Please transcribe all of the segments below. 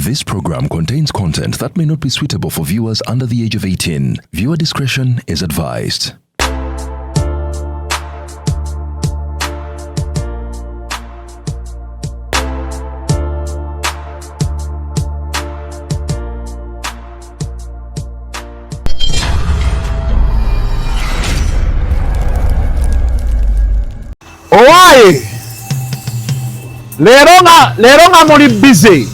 This program contains content that may not be suitable for viewers under the age of 18. Viewer discretion is advised. Owaye lero nga muli busy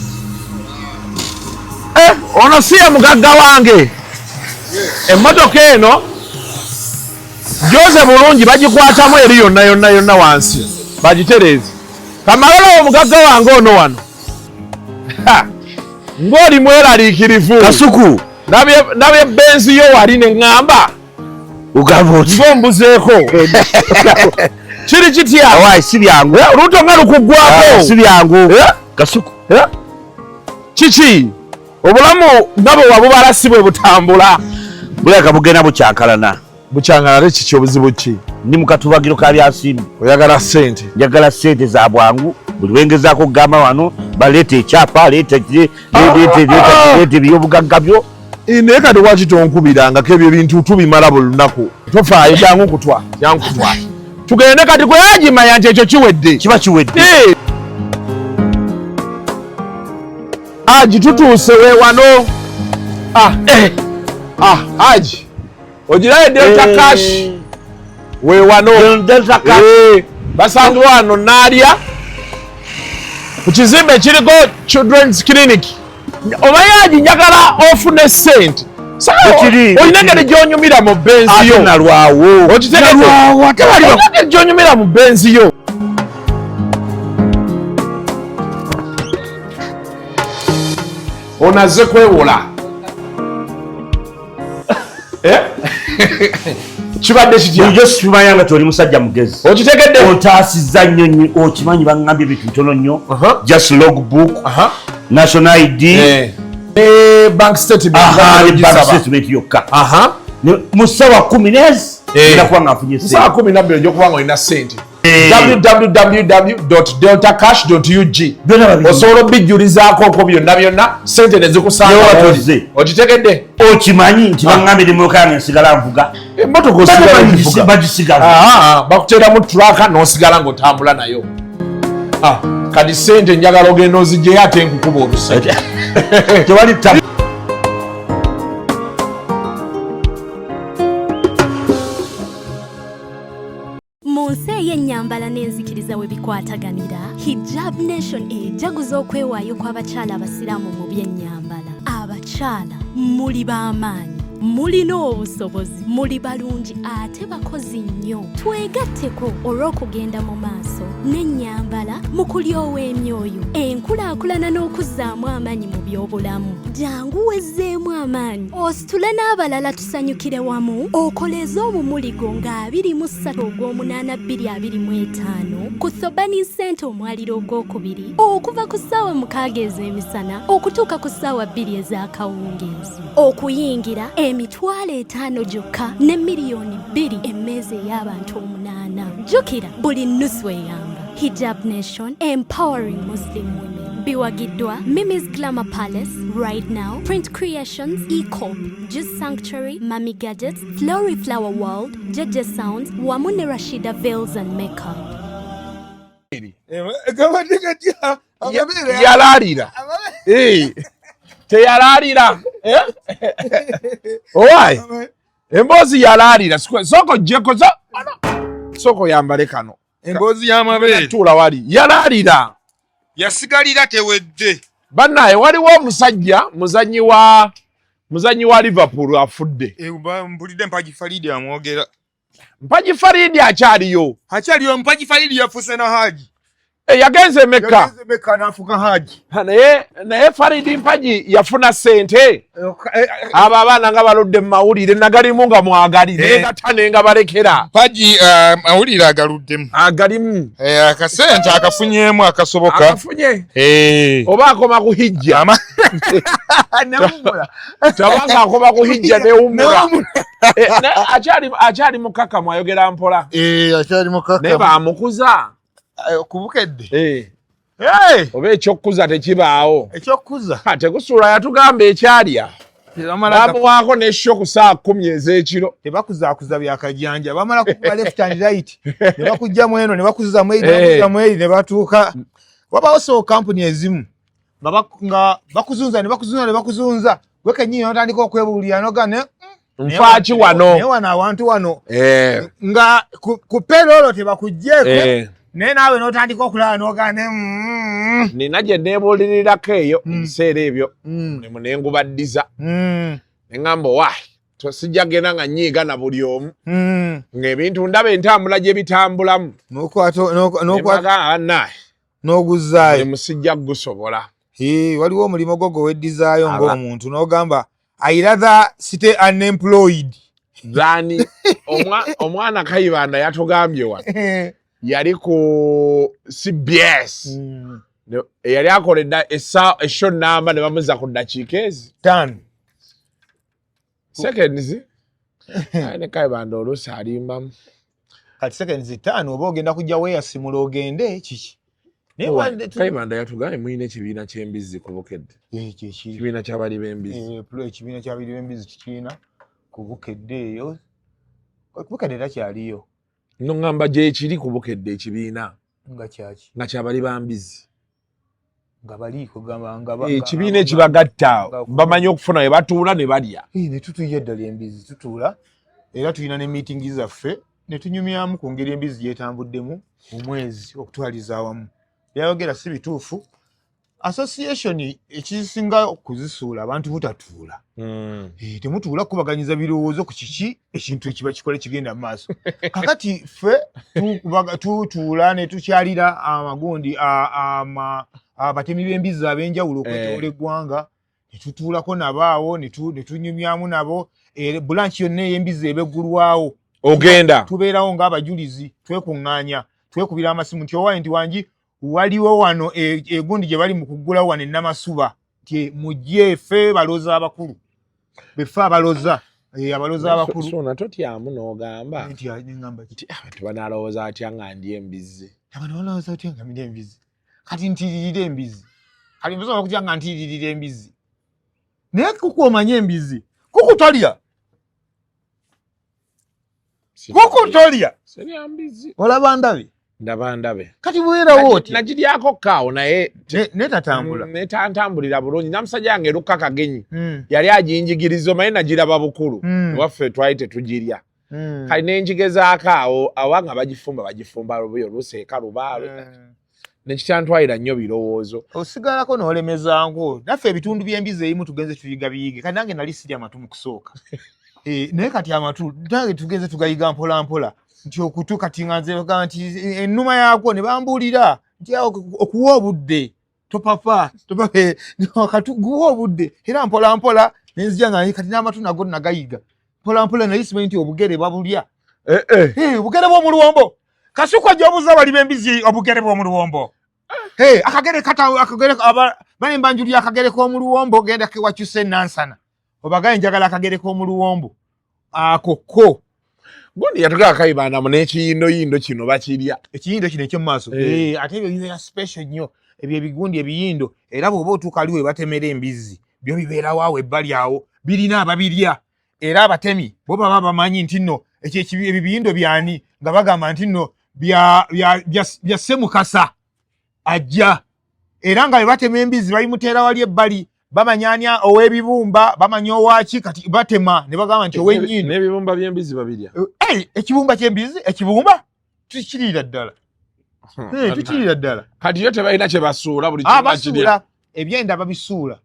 ono siya mugagga wange emmotoka eno gyoze bulungi bagikwatamu eri yonna wansi bagitereze kamalala omugagga wange ono wano ng'oli mweraliikirivu Kasuku nabye benzi yo wali ne ŋŋamba ng'ombuzeeko kiri kitya awaye si byangu oluuto nga lukuggwako si byangu Kasuku kiki obulamu nga bwe wabubala si bwe butambula buleka bugenda bukyankalana bukyankalana kiki obuzibu ki ndi mu katubagiro ka byasimbi oyagala ssente njagala ssente za bwangu buli lwengezaako okugamba wano baleeta ekyapa leeta ebyobugagga byo naye kati waki tonkubirangako ebyo bintu tubimala buli lunaku tofaayo jangu kutwa tugende kati gwe yagimanya nti ekyo kiwedde kiba kiwedde Aji tutuuse we wano Aji ogirayo Delta Cash we wano Delta Cash basanze wano naalya ku kizimbe kiriko Children's Clinic omanyi Aji njagala ofune ssente olina engeri gy'onyumira mu benzi yo nalwawo olina engeri gy'onyumira mu benzi yo onaze kwewola kibadde kityo kimanya nga toli musajja mugezi okitegedde ontaasizza nnyo okimanyi baŋŋambye ebintu bitono nnyo just logbook national ID bank statement yokka mu ssaawa 10 nezi nakuba nga nfunye ssaawa 12 egyokuba nga olina ssente www.deltacash.ug osobola obijjulizaako okwo byonna ssente ne zikusanga okitegedde okimanyi nti baŋŋambye emmotoka yange nsigala nvuga emmotoka bagisigala bakuteeramu turaka n'osigala ng'otambula nayo kati ssente njagala ogenda ozigyeyo ate nkukuba oluse tewali Munsi ey'ennyambala n'enzikiriza we bikwataganira Hijab Nation ejaguza okwewaayo kw'abakyala abasiraamu mu by'ennyambala. Abakyala muli b'amaanyi, mulina obusobozi, muli balungi ate bakozi nnyo. Twegatteko olw'okugenda mu maaso n'ennyambala mu kulyowa emyoyo, enkulaakulana n'okuzzaamu amaanyi mu by'obulamu. Jangu wezzeemu amaanyi ositule n'abalala tusanyukire wamu okoleze omumuligo nga 23/8/2025 ku Thobani Center omwaliro ogwokubiri okuva ku ssaawa 6 ez'emisana okutuuka ku ssaawa 2 ez'akawungeezi. Okuyingira $5,000 gyokka ne $2,000,000 emmeeza ey'abantu 8. Jjukira buli nnusu eyamba. Hijab Nation, empowering Muslim women. Biwagiddwa Mimi's Glamour Palace, Right Now, Print Creations, E-Corp, Juice Sanctuary, Mami Gadgets, Flory Flower World, Jeje Sounds, wamu ne Rashida Veils and Makeup. Yalalira teyalaalira owaye emboozi yalaalira soko jeko soko yambale kano emboozi y'amabeere tuula wali yalaalira yasigalira tewedde bannaye waliwo omusajja muzanyi wa Liverpool afudde mpulidde Mpagi Faridi amwogera Mpagi Faridi akyaliyo Mpagi Faridi yafuuse na Haji yagenze Mekka n'afuka Haji naye Faridi Mpagi yafuna ssente abo abaana nga baludde mu mawulire nagalimu nga mwagalire gatane nga balekera Mpagi mawulire agalimu akasente akafunyeemu akasoboka akafunye oba akoma ku hijja tabanga akoma ku hijja newummula akyali mukakamu ayogera mpola akyali mukakamu naye bamukuza kubukedde oba ekyokuza tekibaawo ekyokuza tekusuula yatugamba ekyalya bamuwaako n'eshyo ku saa 10 ez'ekiro tebakuzaakuza byakajanja bamala kukuba left and right ne bakugjamu eno ne bakuzamu eri ne batuuka wabaawo so kampuni ezimu nga bakuzunza ne bakuzunza gwe kennyini n'otandika okwebuulira n'ogane nfaaki wano naye wano awantu wano nga ku peroolo tebakugjeeko naye naawe n'otandika okulaba n'ogane nina gye neebuulirirako eyo ebiseera ebyo ne ngubaddiza ne ŋŋamba waayi tosijja genda nga nnyiiga na buli omu ng'ebintu ndaba entambula gye bitambulamu n'okwata n'oguzaayo musijja gusobola waliwo omulimu gwo gwe weddizaayo ng'omuntu n'ogamba I rather stay unemployed. Zani omwana Kayibanda yatugambye wano yali ku CBS yali akoledda esho namba ne bamuza ku ddakiika ezi 5 seconds ne Kayibanda oluusi alimbamu kati seconds 5 oba ogenda kujja weeyasimula ogende kiki Kayibanda yatugambye mulina ekibiina ky'embizzi ku Bukedde ekibiina ky'abali b'embizzi ekibiina ky'abali b'embizzi kikiina ku Bukedde eyo Bukedde takyaliyo no ngamba gye kiri ku Bukedde ekibiina nga kyaki nga kyabali bambizzi nga bali kugamba ekibiina ekibagatta bamanyi okufuna we batuula ne balya ne tutuya eddala embizzi tutuula era tulina ne meeting zaffe ne tunyumyamu ku ngeri embizzi gyetambuddemu omwezi okutwaliza awamu yayogera si bituufu association ekisinga okuzisuula abantu butatuula temutuula kubaganyiza birowoozo ku kiki ekintu ekiba kikole kigenda mu maaso kakati ffe tutuula ne tukyalira amagundi abatemi b'embizzi ab'enjawulo okwetooloola eggwanga ne tutuulako nabaawo ne tunyumyamu nabo bulanki yonna ey'embizzi ebeggulwawo ogenda tubeerawo ng'abajulizi twekuŋŋaanya twekubira amasimu nti owaye nti wangi waliwo wano egundi gye bali mu kuggulawo wano ennamasuba nti mujje ffe baloza abakulu beffe abaloza abakulu Suuna totyamu n'ogamba nti abantu banaalowooza atya nga ndi embizzi abantu balowooza atya nga ndi embizzi kati ntiririra embizzi kati mbisobola okutya nga ntiririra embizzi naye kuku omanye embizzi kuku tolya serya mbizzi olaba ndabe ndaba ndabe kati bwerawo oti nagiryako kaawo naye netatambula netantambulira bulungi namusajja yange Lukka Kagenyi yali aginjigiriza omanyi nagiraba bukulu waffe twali tetugirya kali nenjigezaako awo nga bagifumba lubuyo luseeka lubaalo nekikyantwalira nnyo birowoozo osigalako n'olemezangu naffe ebitundu by'embizzi ebimu tugenze tuyiga biyige kati nange nali sirya amatu mu kusooka naye kati amatu nange tugenze tugayiga mpola mpola nti okutu kati nga nze bagamba nti ennuma yaakwo ne bambuulira nti okuwa obudde topapa guwa obudde era mpola mpola nenzija nga kati n'amatu nago nagayiga mpola mpola naye simanyi nti obugere babulya obugere bw'omu luwombo kasukwa gy'obuuza bali b'embizzi obugere bw'omu luwombo akagere bali mbanjulira akagere k'omu luwombo genda kewakyusa enansana obagaye njagala akagere k'omu luwombo akokko gundi yatugaba Kayibanda mu n'ekiyindo kino bakirya ekiyindo kino eky'omu maaso ate ebyo bibeera special nnyo ebyo ebigundi ebiyindo era bw'oba otuuka ali we batemera embizzi byo bibeerawo awo ebbali awo birina ababirya era abatemi bo baba bamanyi nti nno ebyo biyindo byani nga bagamba nti nno bya Ssemukasa ajja era nga bwe batema embizzi bayimuteera wali ebbali bamanyanya ow'ebibumba bamanya owaki kati batema ne bagamba nti ow'ennyini n'ebibumba by'embizzi babirya ekibumba ky'embizzi ekibumba tukirira ddala tukirira ddala kati yo tebalina kye basuula buli basuula ebyenda babisuula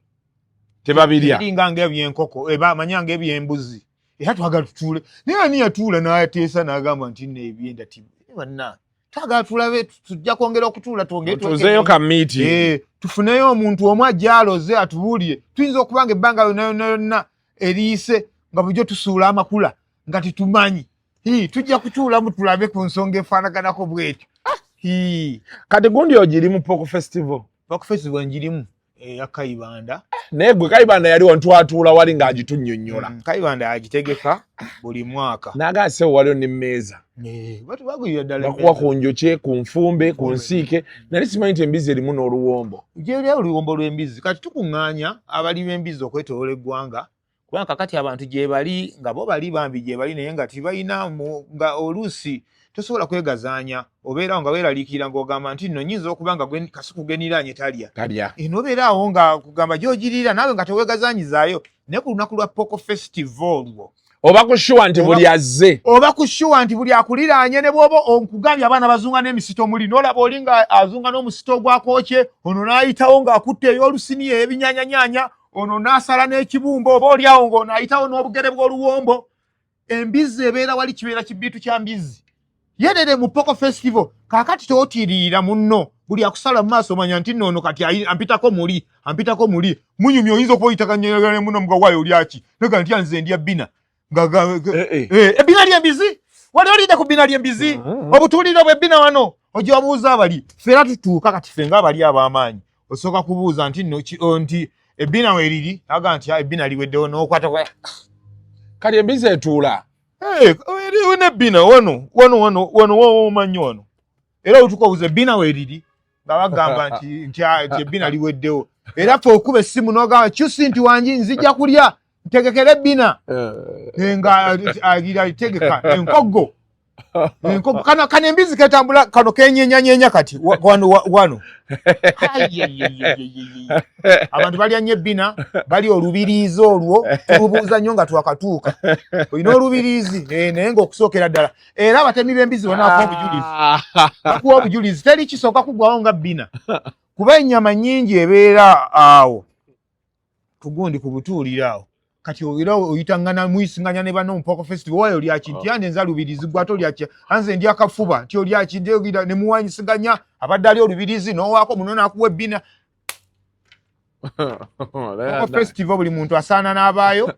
tebabirya eringa ng'ebyenkoko bamanya ng'ebyembuzi era twagala tutuule naye ani yatuula n'ateesa n'agamba nti nno ebyenda tibanna twagala tulabe tujja kwongera okutuula tuzeeyo kamiiti tufuneyo omuntu omu ajja aloze atubuulire tuyinza okuba nga ebbanga yonna eriise nga bulijjo tusuula amakula nga tetumanyi tujja kutuulamu tulabe ku nsonga efaanaganako bwetyo kati gundi ogiri mu Poko Festival njirimu eya Kayibanda negwe Kayibanda yali ontwatula wali ng'agitunnyonnyola. Kayibanda agitegeka buli mwaka. N'agaase waliwo n'emmeeza. Batu bagulira ddala. Bakuwa ku njoke, ku nfumbe, ku nsiike. Nali simanyi nti embizi erimu n'oluwombo. Gyeri oluwombo lw'embizi. Kati tukuŋŋaanya abali b'embizi okwetoloola eggwanga. Kubanga kakati abantu gye bali nga bo bali bambi gye bali naye nga tibalina nga oluusi tosobola kwegazaanya obeerawo nga weeraliikirira ng'ogamba nti nno nyinza okuba nga kasikugeniraanye talya. Eno obeeraawo nga kugamba gy'ogiriira naawe nga teweegazaanyizaayo naye ku lunaku lwa Poko Festival lwo. Oba kushuwa nti buli azze. Oba kushuwa nti buli akuliraanye ne bw'oba okugambye abaana bazunga n'emisito muli n'olaba oli nga azunga n'omusito ogwakookye ono n'ayitawo ng'akutte ey'olusini ey'ebinyaanyanya ono n'asala n'ekibumba oba oli awo ng'ono ayitawo n'obugere bw'oluwombo. Embizi ebeera wali kibeera kibbiitu kya mbizi. Yedere mu Poko Festival kaakati tootiririra munno buli akusala mu maaso omanya nti nno ono kati ampitako muli munyumya oyinza okuba oyitakanyagala muno mugawaayo olyaki naga nti nze ndya bbina ebbina ly'embizi wali olidde ku bbina ly'embizi obutuuliro bw'ebbina wano ojja obuuza abali ffe era tutuuka kati ffe ng'abali ab'amaanyi osooka kubuuza nti nti ebbina weeriri aga nti ebbina liweddewo n'okwata kati embizi etuula. Eriwo n'ebbina wano womanyi wano era otukobuza ebbina weeriri nga bagamba nti ebbina liweddewo era ffe okuba essimu n'ogamba kyusi nti wangi nzija kulya ntegekera ebbina nga tegeka enkoggo kano embizi ketambula kano kenyenyanyenya kati wano abantu balya nnyo ebbina bali olubiriizi olwo tulubuuza nnyo nga twakatuuka olina olubiriizi naye ng'okusookera ddala era abatemi b'embizi bakuwa obujulizi teri kisooka kuggwawo nga bbina kuba ennyama nnyingi ebeera awo tugundi ku butuuliro awo kati era oyitangana muyisinganya ne banno mu Poko Festival wayo lyaki nti ande nza lubirizi gwa to lyaki anze ndi akafuba nti lyaki ndegira ne muwanyisiganya abadde ali olubirizi n'owaako muno n'akuwa ebbina. Poko Festival buli muntu asaana n'abaayo.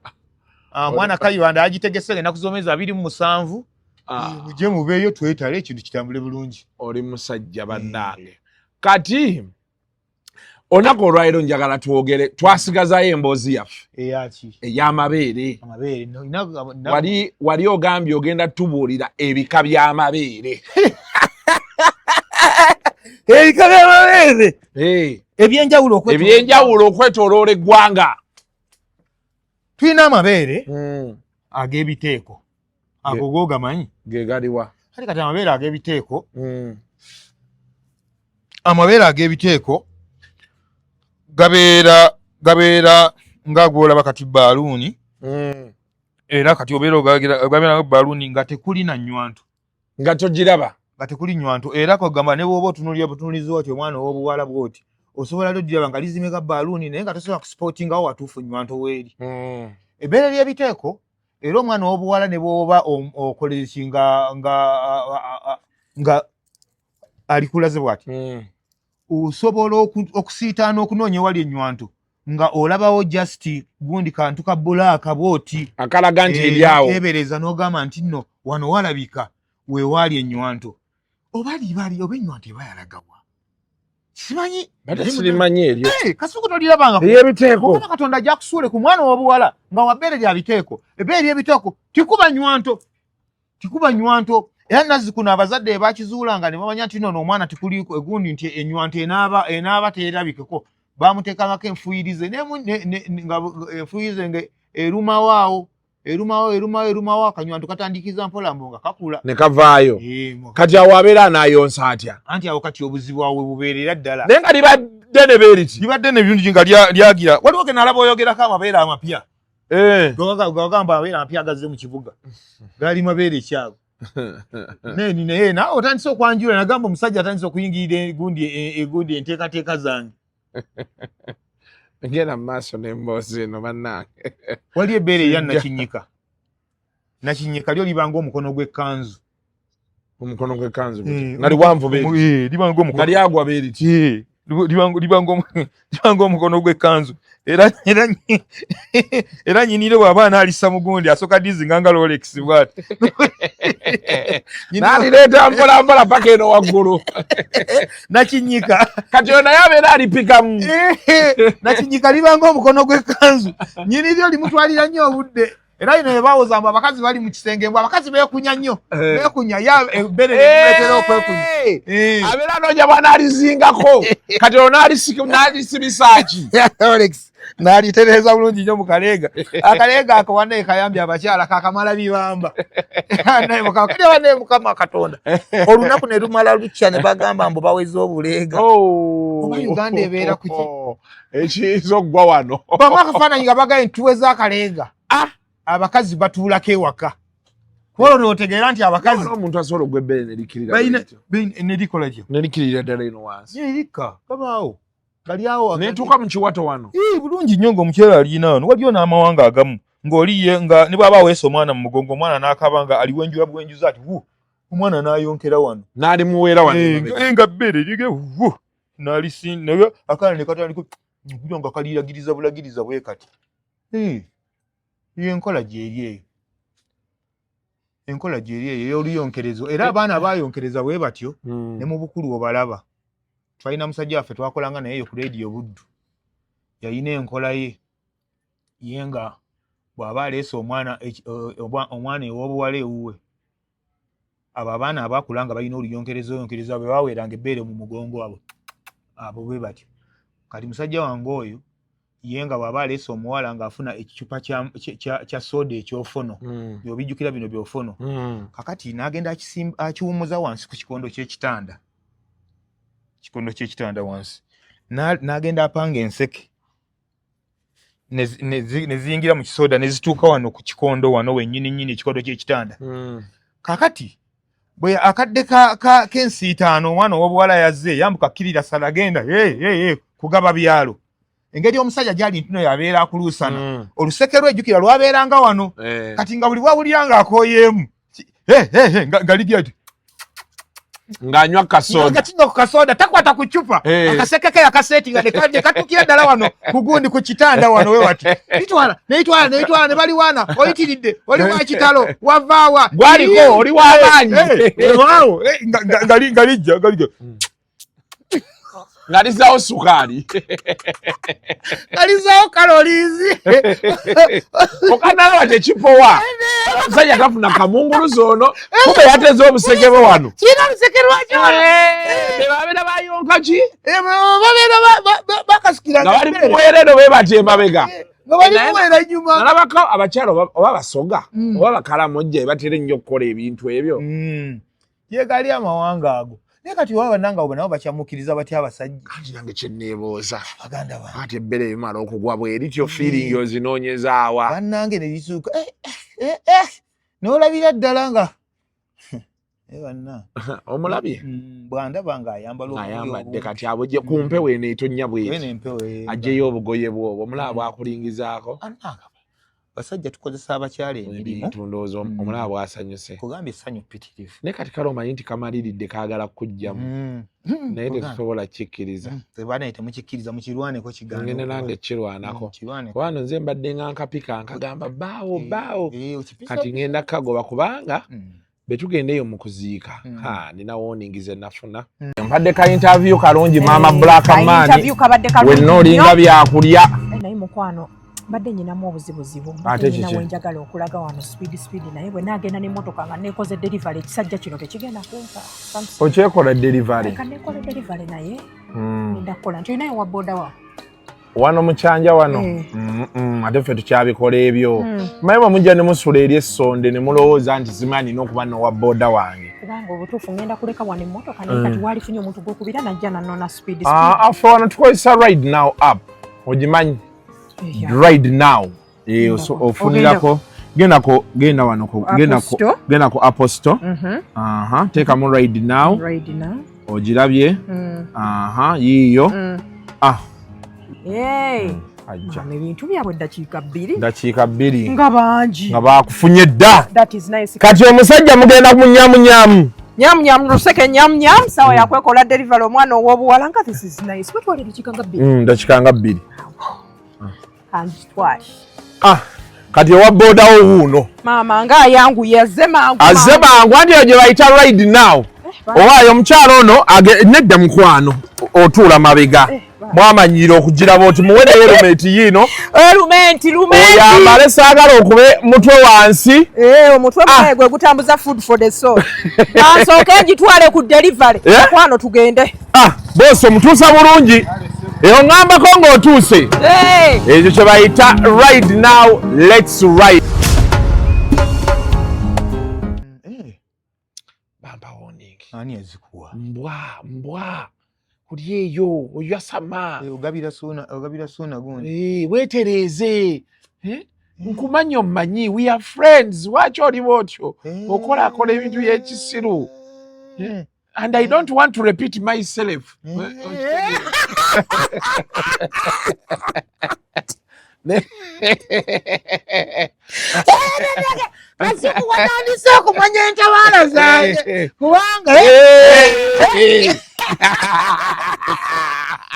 Mwana Kayibanda agitegese na kuzomeza 27 muje mubeeyo twetale ekintu kitambule bulungi. Oli musajja bannange kati onako olwaliro njagala twogere twasigazayo emboozi yaffe ey'amabeere. Wali ogambye ogenda tubuulira ebika by'amabeere. Ebika by'amabeere ebyenjawulo okwetooloola eggwanga. Tulina amabeere ag'ebiteeko ago googamanyi ge galiwa kati amabeere ag'ebiteeko amabeere ag'ebiteeko gabeera nga gwolaba kati baaluuni era kati obeera gabeera baaluuni nga tekuli na nnywanto nga togiraba nga tekuli nnywanto era kogamba ne bw'oba otunuulira butunuulizi oti omwana ow'obuwala bw'oti osobola lyodiraba nga lizimeka baaluuni naye nga tosobola kusipootingawo watuufu nnywanto weeri. Ebbeere ly'ebiteeko era omwana ow'obuwala ne bw'oba okoleki nga alikulaze bw'ati osobola okusiitaana okunoonya ewali ennywanto nga olabawo just gundi kantu ka bbulaaka bw'oti akalaga nti eryawo ebereza n'ogamba nti nno wano walabika weewaali ennywanto oba libaali oba ennywanto eba yalagawa simanyi sirimanyi eryo kasuku tolirabanga ey'ebiteeko Katonda gyakusuule ku mwana w'obuwala nga wabbeere lya biteeko ebbeere ly'ebiteeko tikuba nnywanto era nazzikuno abazadde bakizuulanga ne bamanya nti nono omwana tikuliiko egundi nti ennywanto enaaba teerabikeko baamuteekangako enfuyirize nga enfuyirize nga erumawo akanywanto katandikiza mpola mbo nga kakula ne kavaayo kati awo abeera anaayonsa atya anti awo kati obuzibu awe bubeerera ddala naye nga libadde ne beeriti libadde ne birungi nga lyagira waliwo ge nalaba oyogerako amabeere amapya gagamba amabeere amapya agazze mu kibuga gaali mabeere ekyago naye naawe otandise okwanjula nagamba omusajja atandise okuyingirira egundi enteekateeka zange ngenda mu maaso n'emboozi eno bannange wali ebbeere eya nakinyika lyo libanga omukono gw'ekkanzu nga liwanvu beeriti libanga omukono nga lyagwa beeriti libanga omukono gw'ekkanzu era nyinire bw'abaana alisa mugundi asoka dizinga nga Rolex bwati n'alireeta mpolampola paka eno waggulu nakinyika kati ono naye abeera alipikamu nakinyika libanga omukono gw'ekkanzu nyiniryo limutwalira nnyo obudde era ino ebaawoza mbu abakazi bali mu kisenge mbu abakazi beekunya nnyo beekunya ya ebbere netuleetera okwekunya abeera anoonya bw'anaalizingako kati ono n'alisibisaaki Rolex n'alitereeza bulungi nnyo mu kaleega akaleega ako wannaye kayambye abakyala kakamala bibamba naye mukama katonda olunaku ne lumala lukya ne bagamba mbu baweza obuleega oba Uganda ebeera kuki ekiyinza okuggwa wano bamu akafaananyi nga bagaye tuweza akaleega abakazi batuulako ewaka olwo nootegeera nti abakazi omuntu asobola ogwa ebbere nerikola kyo nerikirira ddala eno wansi nerikka kabaawo galyawo netuuka mu kiwato wano bulungi nnyo ng'omukyala alina wano waliyo n'amawanga agamu ng'oliye nga ne bw'aba aweesa omwana mu mugongo omwana n'akaba nga aliwenjula bwenjuza ati omwana n'ayonkera wano n'alimuweera wano nga bbere lige n'alisinnaye akaana ne katandika okugira nga kaliragiriza bulagiriza bwe kati enkola gyeri eyo enkola gyeri eyo ey'oluyonkerezo era abaana abayonkereza bwe batyo ne mu bukulu obalaba twalina musajja waffe twakolanga naye ku leediyo Buddu yalina enkola ye nga bw'aba aleese omwana ew'obuwala ewuwe abo abaana abakula nga balina oluyonkereza bwe baweeranga ebbeere mu mugongo abo bwe batyo kati musajja wange oyo ye nga bw'aba aleese omuwala ng'afuna ekicupa kya soda ekyofono by'obijjukira bino byofono kakati n'agenda akiwummuza wansi ku kikondo ky'ekitanda wansi n'agenda apanga enseke ne ziyingira mu kisoda ne zituuka wano ku kikondo wano wennyini ekikondo ky'ekitanda kakati bwe akadde k'ensiitaano omwana ow'obuwala yazze yambuka kkirira sala agenda kugaba byalo engeri omusajja gyali ntuno yabeera akuluusana oluseke lwejjukira lwabeeranga wano kati nga buli wawulira ng'akooyeemu nga ng'anywa kasoda ku kasoda takwata ku cupa akaseke ke yakaseetinga ne katukira ddala wano ku gundi ku kitanda wano we wati neitwala ne bali wana oyitiridde oli wa kitalo wavaawa gwaliko oli w'amaanyi waawo ngalijja ngalizaawo sukaali ngalizaawo kaloliizi okanalaba tekipowa omusajja kafuna kamunguluzi ono kuba yateze obuseke bwe wano kirina oluseke lwakyo bebabeera bayonka ki babeera bakasikira nga bali muweerero bwe bati emabega nga bali muweera nyuma nalabako abakyala oba basoga oba bakalamojja batera ennyo okukola ebintu ebyo yegali amawanga ago naye kati waba nanga oba nabo bakyamukkiriza batya abasajja kati nange kyenneebooza baganda bange ate ebbere bimala okugwa bwerityo feeling ozinoonyezaawa bannange ne lisuuka n'olabira ddala nga banna omulabye bwandaba ng'ayambadde kati abujje ku mpewo eno etonnya bweti aggyeyo obugoye bwobwo omulaba bwakulingizaako basajja tukozesa abakyala emirimu tundowooza omulaba bwasanyuse kugambye essanyu ppitirivu naye kati kale omanyi nti kamaliridde kaagala kujjamu naye tetusobola kikkiriza banaye temukikkiriza mukirwaneko kigambo ngende nange kirwanako kubano nze mbadde nga nkapika nkagamba baawo kati ngenda kagoba kubanga betugendeyo mu kuziika nina warning ze nafuna mpadde ka interview kalungi maama Black Man wenna olinga byakulya naye mukwano badde nyinamu obuzibuzibu nyina wenjagala okulaga wano speed naye bwe naagenda n'emmotoka nga neekoze delivery ekisajja kino tekigenda kumpa okyekola delivery kanekola delivery naye nenda kukola nti olinayo wa boda wa wano mukyanja wano ate ffe tukyabikola ebyo maye bamujja ne musula eri essonde ne mulowooza nti zimanyi n'okuba nowa boda wange kubanga obutuufu ngenda kuleka wano emmotoka naye kati waalifunye omuntu gw'okubira najja nanona speed afe wano tukozesa ride now app ogimanyi ride now ofunirako genda wano genda ku Apple Store teekamu ride now ogirabye yiiyo ebintu byabwe dakiika bbiri nga bangi nga bakufunye dda kati omusajja mugenda munyamunyamu nyam luseke nyam sawa ya kwekola delivery omwana ow'obuwala nga this is nice kwetwale bikikanga bbiri ndakikanga bbiri and twice kati owa boda wo wuuno mama nga yangu yazze mangu andi gye bayita ride now owaayo omukyalo ono nedda mukwano otuula mabega mwamanyire okugiraba oti muwereyo erumenti yiino oyambale saagala okube mutwe wansi omutwe gwe gutambuza food for the soul ansooke ngitwale ku delivery mukwano tugende boosi omutuusa bulungi oŋŋambako ng'otuuse ekyo kye bayita ride now let's ride ani yazikuwa mbwa kuli eyo oyasama ogabira suuna gundi weetereeze nkumanya omumanyi we are friends lwaki oli bwotyo okolakola ebintu by'ekisiru and I don't want to repeat myself kasiku watandise okumanya entabaala zange kubanga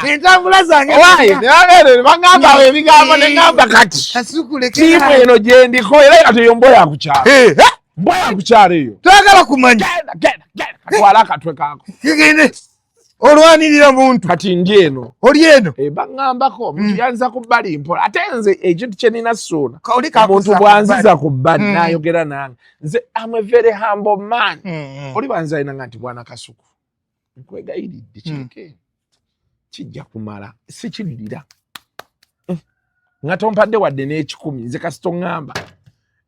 entambula zange bagamba ebigambo neŋŋamba kati tiimu eno gye ndiko era kati eyo mbwa yakukyalo eyo twagala kumanya katwala akatwe kaako kigende olwanirira muntu kati ndi eno oli eno baŋŋambako omuntu yanziza ku bbali mpola ate nze ekintu kye nina Suuna omuntu bwanziza ku bbali n'ayogera nange nze am a very humble man oli banzayinanga nti bwana Kasuku nkwegayiridde kireke kijja kumala sikiddira nga tompadde wadde n'ekikumi nze kasi toŋŋamba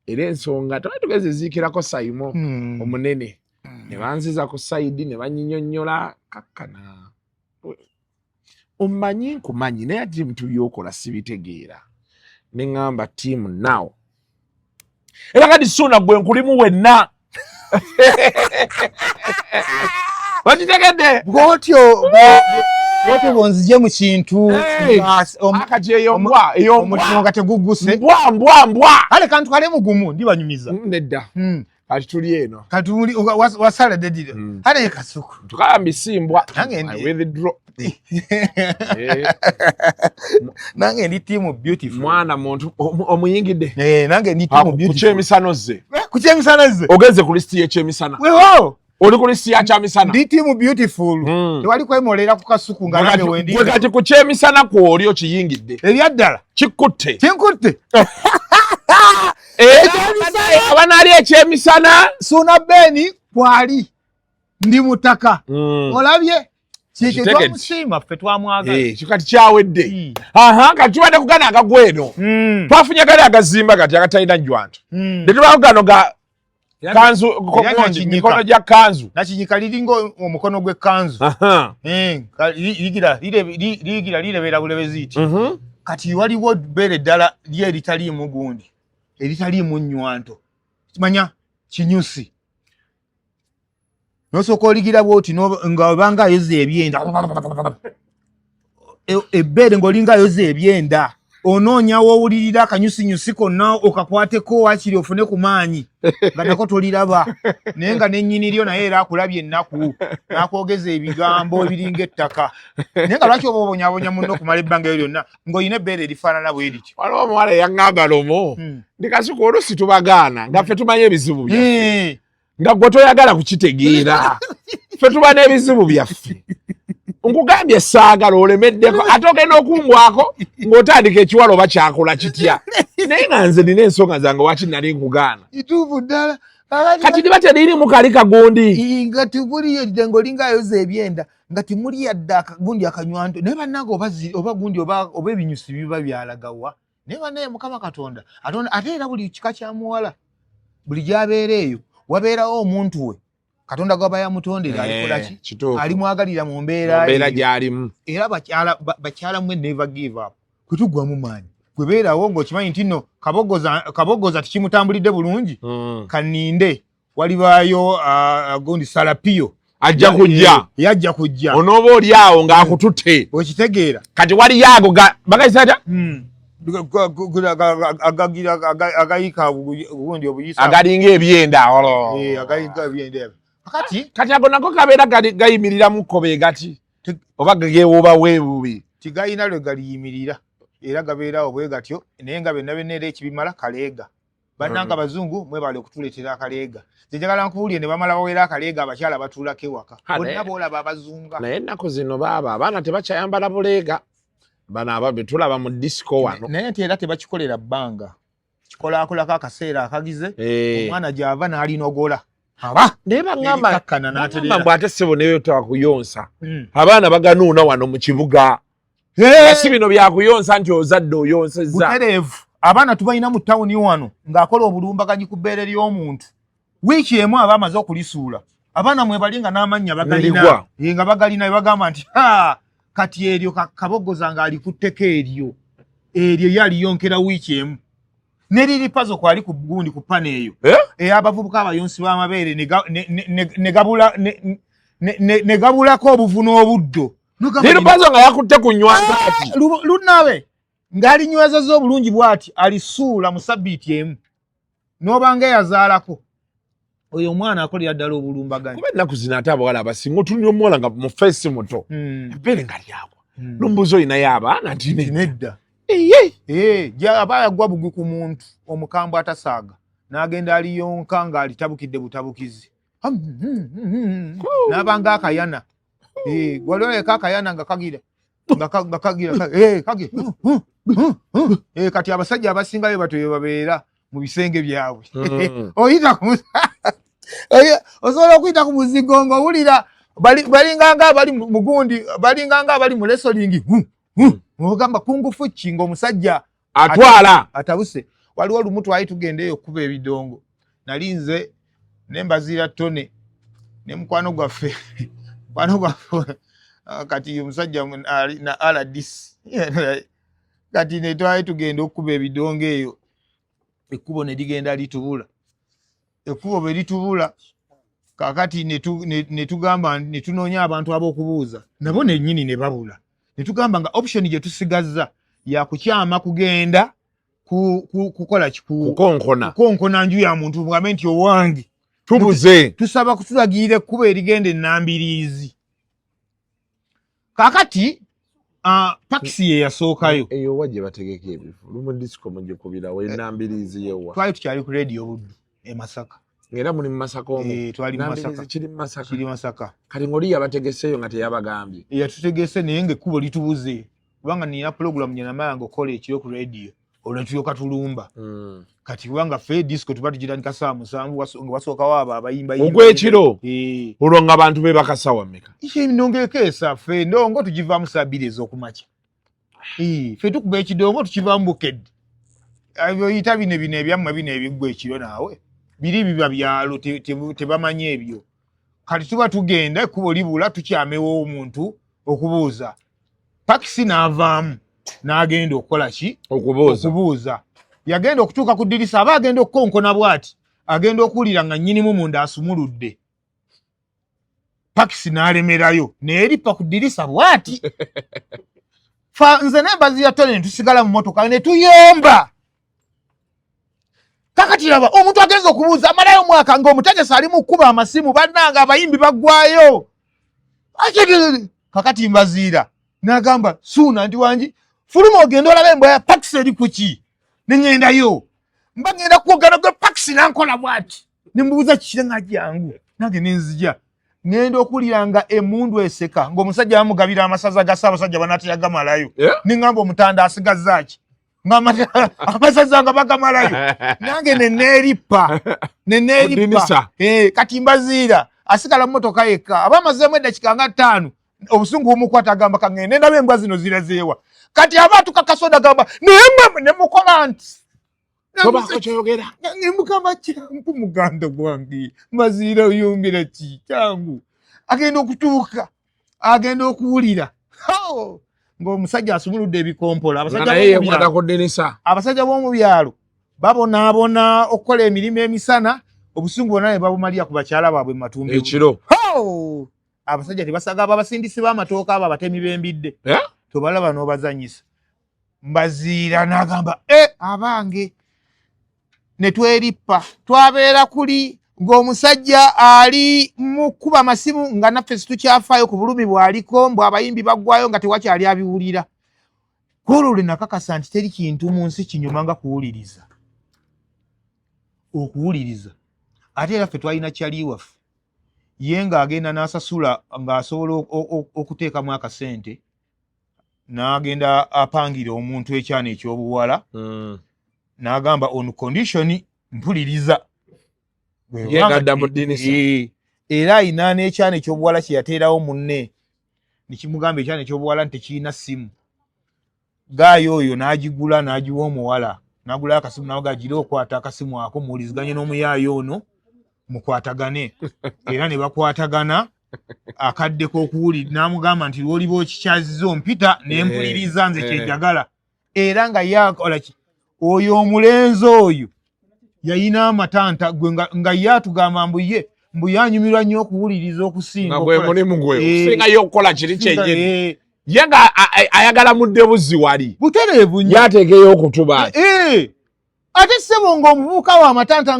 era ensonga tugeze ziikirako Sayimo omunene ne banziza ku sayidi ne banyinyonnyola kakkana omumanyi nkumanyi naye ati ebintu byokola sibitegeera ne ŋŋamba tiimu now era kati Suuna gwe nkulimu wenna wakitegedde bwotyo bonzije mu kintu kati eyo mbwa omulimu nga teguguse mbwa kale kantu kale mugumu ndibanyumiza nedda kati tuli eno kati wasala dedire hale Kasuku tukagamba simbwa nange ndi tiimu beautiful mwana muntu omuyingidde nange ndi tiimu beautiful kuchemisano ze ogeze ku listi y'ekyemisana wewo oli ku listi ya kyamisana ndi tiimu beautiful tewali kwemolera ku Kasuku nga nabe wendi kati ku kyemisana kw'oli okiyingidde ebyaddala kinkutte abanaali ekyemisana Suuna Ben kwali ndi mutaka olabye kiki twamusiima ffe twamwagala kati kyawedde kati tubadde kugana agagweno twafunye gali agazimba kati agatalina njwanto netubako gano ga kanzu mikono gya kanzu nakinyika liringa omukono gw'ekkanzu ligira lirebera bulebeziiti kati waliwo bbeere ddala lye eritaliimu gundi eritaliimu nnywanto kimanya kinyusi nosooka oligira bwoti nga obanga ayoza ebyenda ebbeere ng'olinga ayoza ebyenda onoonya woowulirira akanyusinyusi konna okakwateko wakiri ofune ku maanyi nga nako toliraba naye nga nennyiniryo naye era akulabye ennaku n'akwogeza ebigambo ebiringa ettaka naye nga lwaki oba obonyabonya munno okumala ebbanga eryo lyonna ng'olina ebbeere erifaanana bwe lityo waliwo omuwala eyaŋŋamba lomo ndi Kasuku oluusi tubagaana nga ffe tumanye ebizibu byaffe nga gwe toyagala kukitegeera ffe tuba n'ebizibu byaffe nkugambye saagala olemeddeko ate ogenda okumbwako ng'otandika ekiwala oba kyakola kitya naye nga nze nina ensonga zange waki nali nkugaana ituufu ddala kati liba teririmu kali kagundi nga tibuliyedde ng'olinga ayoza ebyenda nga timuli yadde akagundi akanywanto naye bannange oba gundi oba ebinyusi biba byalagawa naye bannaye Mukama Katonda ate era buli kika kya muwala buli gy'abeera eyo wabeerawo omuntu we Katonda gwaba yamutondera alikola ki alimwagalira mu mbeera gy'alimu era bakyala mwe never give up kutugwamu maanyi gwebeerawo ng'okimanyi nti nno kabogoza tikimutambulidde bulungi kaninde walibaayo gundi Salapiyo yajja kujja onooba oli awo ng'akututte okitegeera kati waliyo ago bagayisa atya agayika gundi obuyisa agalinga ebyenda agayika ebyenda kati ago nako kabeera gayimirira mu kkobe gati oba geewuuba weebubi tigayina lwe galiyimirira era gabeerawo bwe gatyo naye nga benna era ekibimala kaleega bannanga abazungu mwebale okutuleetera akaleega njagala nkubuulire ne bamala bawera akaleega abakyala batuulako ewaka bonna boolaba abazunga naye ennaku zino baaba abaana tebakyayambala buleega bano betulaba mu disco wano naye nti era tebakikolera bbanga kikolaakolako akaseera akagize omwana gy'ava n'alinogola naye baŋŋamba mbw ate ssebo neyo twakuyonsa abaana baganuuna wano mu kibuga si bino byakuyonsa nti ozadde oyonsezza butereevu abaana tubalina mu tawuni wano ng'akola obulumbaganyi ku bbeere ly'omuntu wiiki emu aba amaze okulisuula abaana mwebali nga n'amannya bagalina nga bagalina bagamba nti kati eryo kabogoza ng'alikutteko eryo ye aliyonkera wiiki emu neriri pazo kwali ku gundi ku pane eyo abavubuka abayonsi b'amabeere ne gabulako obuvu n'obuddo niripazo nga yakutte ku nyweza ati lunawe ng'alinywezezza obulungi bw'ati alisuula mu sabbiiti emu n'obanga eyazaalako oyo omwana akolera ddala obulumbaganyi kuba ennaku zino ate abawala abasinga otunya omuwala nga mu feesi muto ebbeere nga lyagwa n'ombuuzi olinayo abaana nti nedda aba yagwa bugwi ku muntu omukambwe atasaaga n'agenda aliyonka ng'alitabukidde butabukizi n'abanga akayana gwalioleka akayana nga kagira kati abasajja abasingayo batyo babeera mu bisenge byabwe oyita osobola okuyita ku muzigo ng'owulira balinganga abali mu gundi balinganga abali mu lesolingi ogamba kungufu ki ng'omusajja atwala atabuse waliwo olumu twali tugendeyo okuba ebidongo nali nze nembaziira ttone ne mukwano gwaffe kati omusajja na aladisi kati ne twali tugenda okuba ebidongo eyo ekkubo ne ligenda litubula ekkubo bwe litubula kakati ne tugamba ne tunoonya abantu ab'okubuuza nabo nennyini ne babula ne tugamba nga option gye tusigazza yakukyama kugenda kukola kukonkona nju ya muntu mugambe nti owange tubuze tusaba kutulagirira ekkubo erigenda ennambiriizi kakati pakisi ye yasookayo eyo wajje bategeka ebifu lumu disco mujje kubirawo ennambiriizi yewa twali tukyali ku radio buddu e Masaka ngera muli mu Masaka omwo twali mu Masaka kiri Masaka kali ng'oli yabategeseeyo nga teyabagambye yatutegese naye ng'ekkubo litubuze kubanga nina pulogulamu nye namala nga okola ekiro ku radio olwo ne tulyoka tulumba kati kubanga ffe disco tuba tugitandika 7 nga wasookawo abo abayimba ogw'ekiro olwo nga abantu beebaka ssaawa mmeka nongekeesa ffe ndongo tugivaamu 2 ez'okumakya ffe tukuba ekidongo tukivaamu bukedde ebyoyita bino ebyammwe bino ebiggwa ekiro naawe biri biba byalo tebamanye ebyo kati tuba tugenda ekkubo libula tukyamewo omuntu okubuuza pakisi n'avaamu n'agenda okukola ki okubuuza yagenda okutuuka ku ddirisa aba agenda okukonkona bw'ati agenda okuwulira nga nnyinimu munda asumuludde pakisi n'alemerayo neeripa ku ddirisa bw'ati nze nembaziya ttone ne tusigala mu motoka ne tuyomba kakati laba omuntu agenza okubuuza amalayo omwaka ng'omutegesi ali mu kkuba amasimu bannanga abayimbi baggwayo kakati mbaziira n'agamba Suuna nti wangi fuluma ogenda olaba embwa ya pakisi eri ku ki ne ŋŋendayo mba ŋŋenda kwogera gwe pakisi n'ankola bw'ati ne mbuuza kikire nga jangu nange ne nzija ŋŋenda okuwulira nga emmundu eseka ng'omusajja bamugabira amasaza ga Ssaabasajja banateyagamalayo ne ŋŋamba omutanda asigazza ki amasaza nga bagamalayo nange neneeripa kati mbaziira asigala mu motoka yekka aba amazeemu eddakiika nga 5 obusungu bumukwata agamba kaŋŋende ndaba embwa zino zirazeewa kati aba atuka kasoda agamba naye nemukola nti tobako kyoyogera mukama kyangu muganda gwange mbaziira oyumbira ki kyangu agenda okutuuka agenda okuwulira ng'omusajja asumuludde ebikompola abasajja b'omu byalo babonaabona okukola emirimu emisana obusungu bwonna ne babumalira ku bakyala baabwe mu matumbi ekiro abasajja tebasaga abasindisi b'amatooka abo abatemi b'embidde tobalaba n'obazanyisa mbaziira n'agamba abange ne twerippa twabeera kuli ng'omusajja ali mu kuba amasimu nga naffe situkyafaayo ku bulumi bwaliko mbw abayimbi baggwayo nga tewakyali abiwulira. Kwolwo lwe nakakasa nti teri kintu mu nsi kinyuma nga kuwuliriza. Okuwuliriza. Ate era ffe twalina kyali waffe. Ye ng'agenda n'asasula ng'asobola okuteekamu akasente n'agenda apangira omuntu ekyana ekyobuwala n'agamba on condition mpuliriza. Yegadda mu ddinisa. Era ayina n'ekyana ekyobuwala kye yateerawo munne nekimugamba ekyana ekyobuwala nti tekirina ssimu. Gaayo oyo n'agigula n'agiwa omuwala n'agulayo akasimu n'aga gira okwata akasimu ako muwuliziganye n'omuyaayo ono mukwatagane. Era ne bakwatagana akaddeko okuwulira n'amugamba nti lw'oliba okikyaziza ompita n'empuliriza nze kyenjagala. Era nga yakola ki oyo omulenzi oyo yayina amatanta gwe nga ye atugamba mbu yanyumirwa nnyo okuwuliriza okusinga. Gwe mulimu gwe okusingayo okukola kiri kyennyini. Ye nga ayagala mudde buzzi wali. Butereevu nnyo. Yateekeyo okutuba. Ate ssebo ng'omuvubuka wa amatanta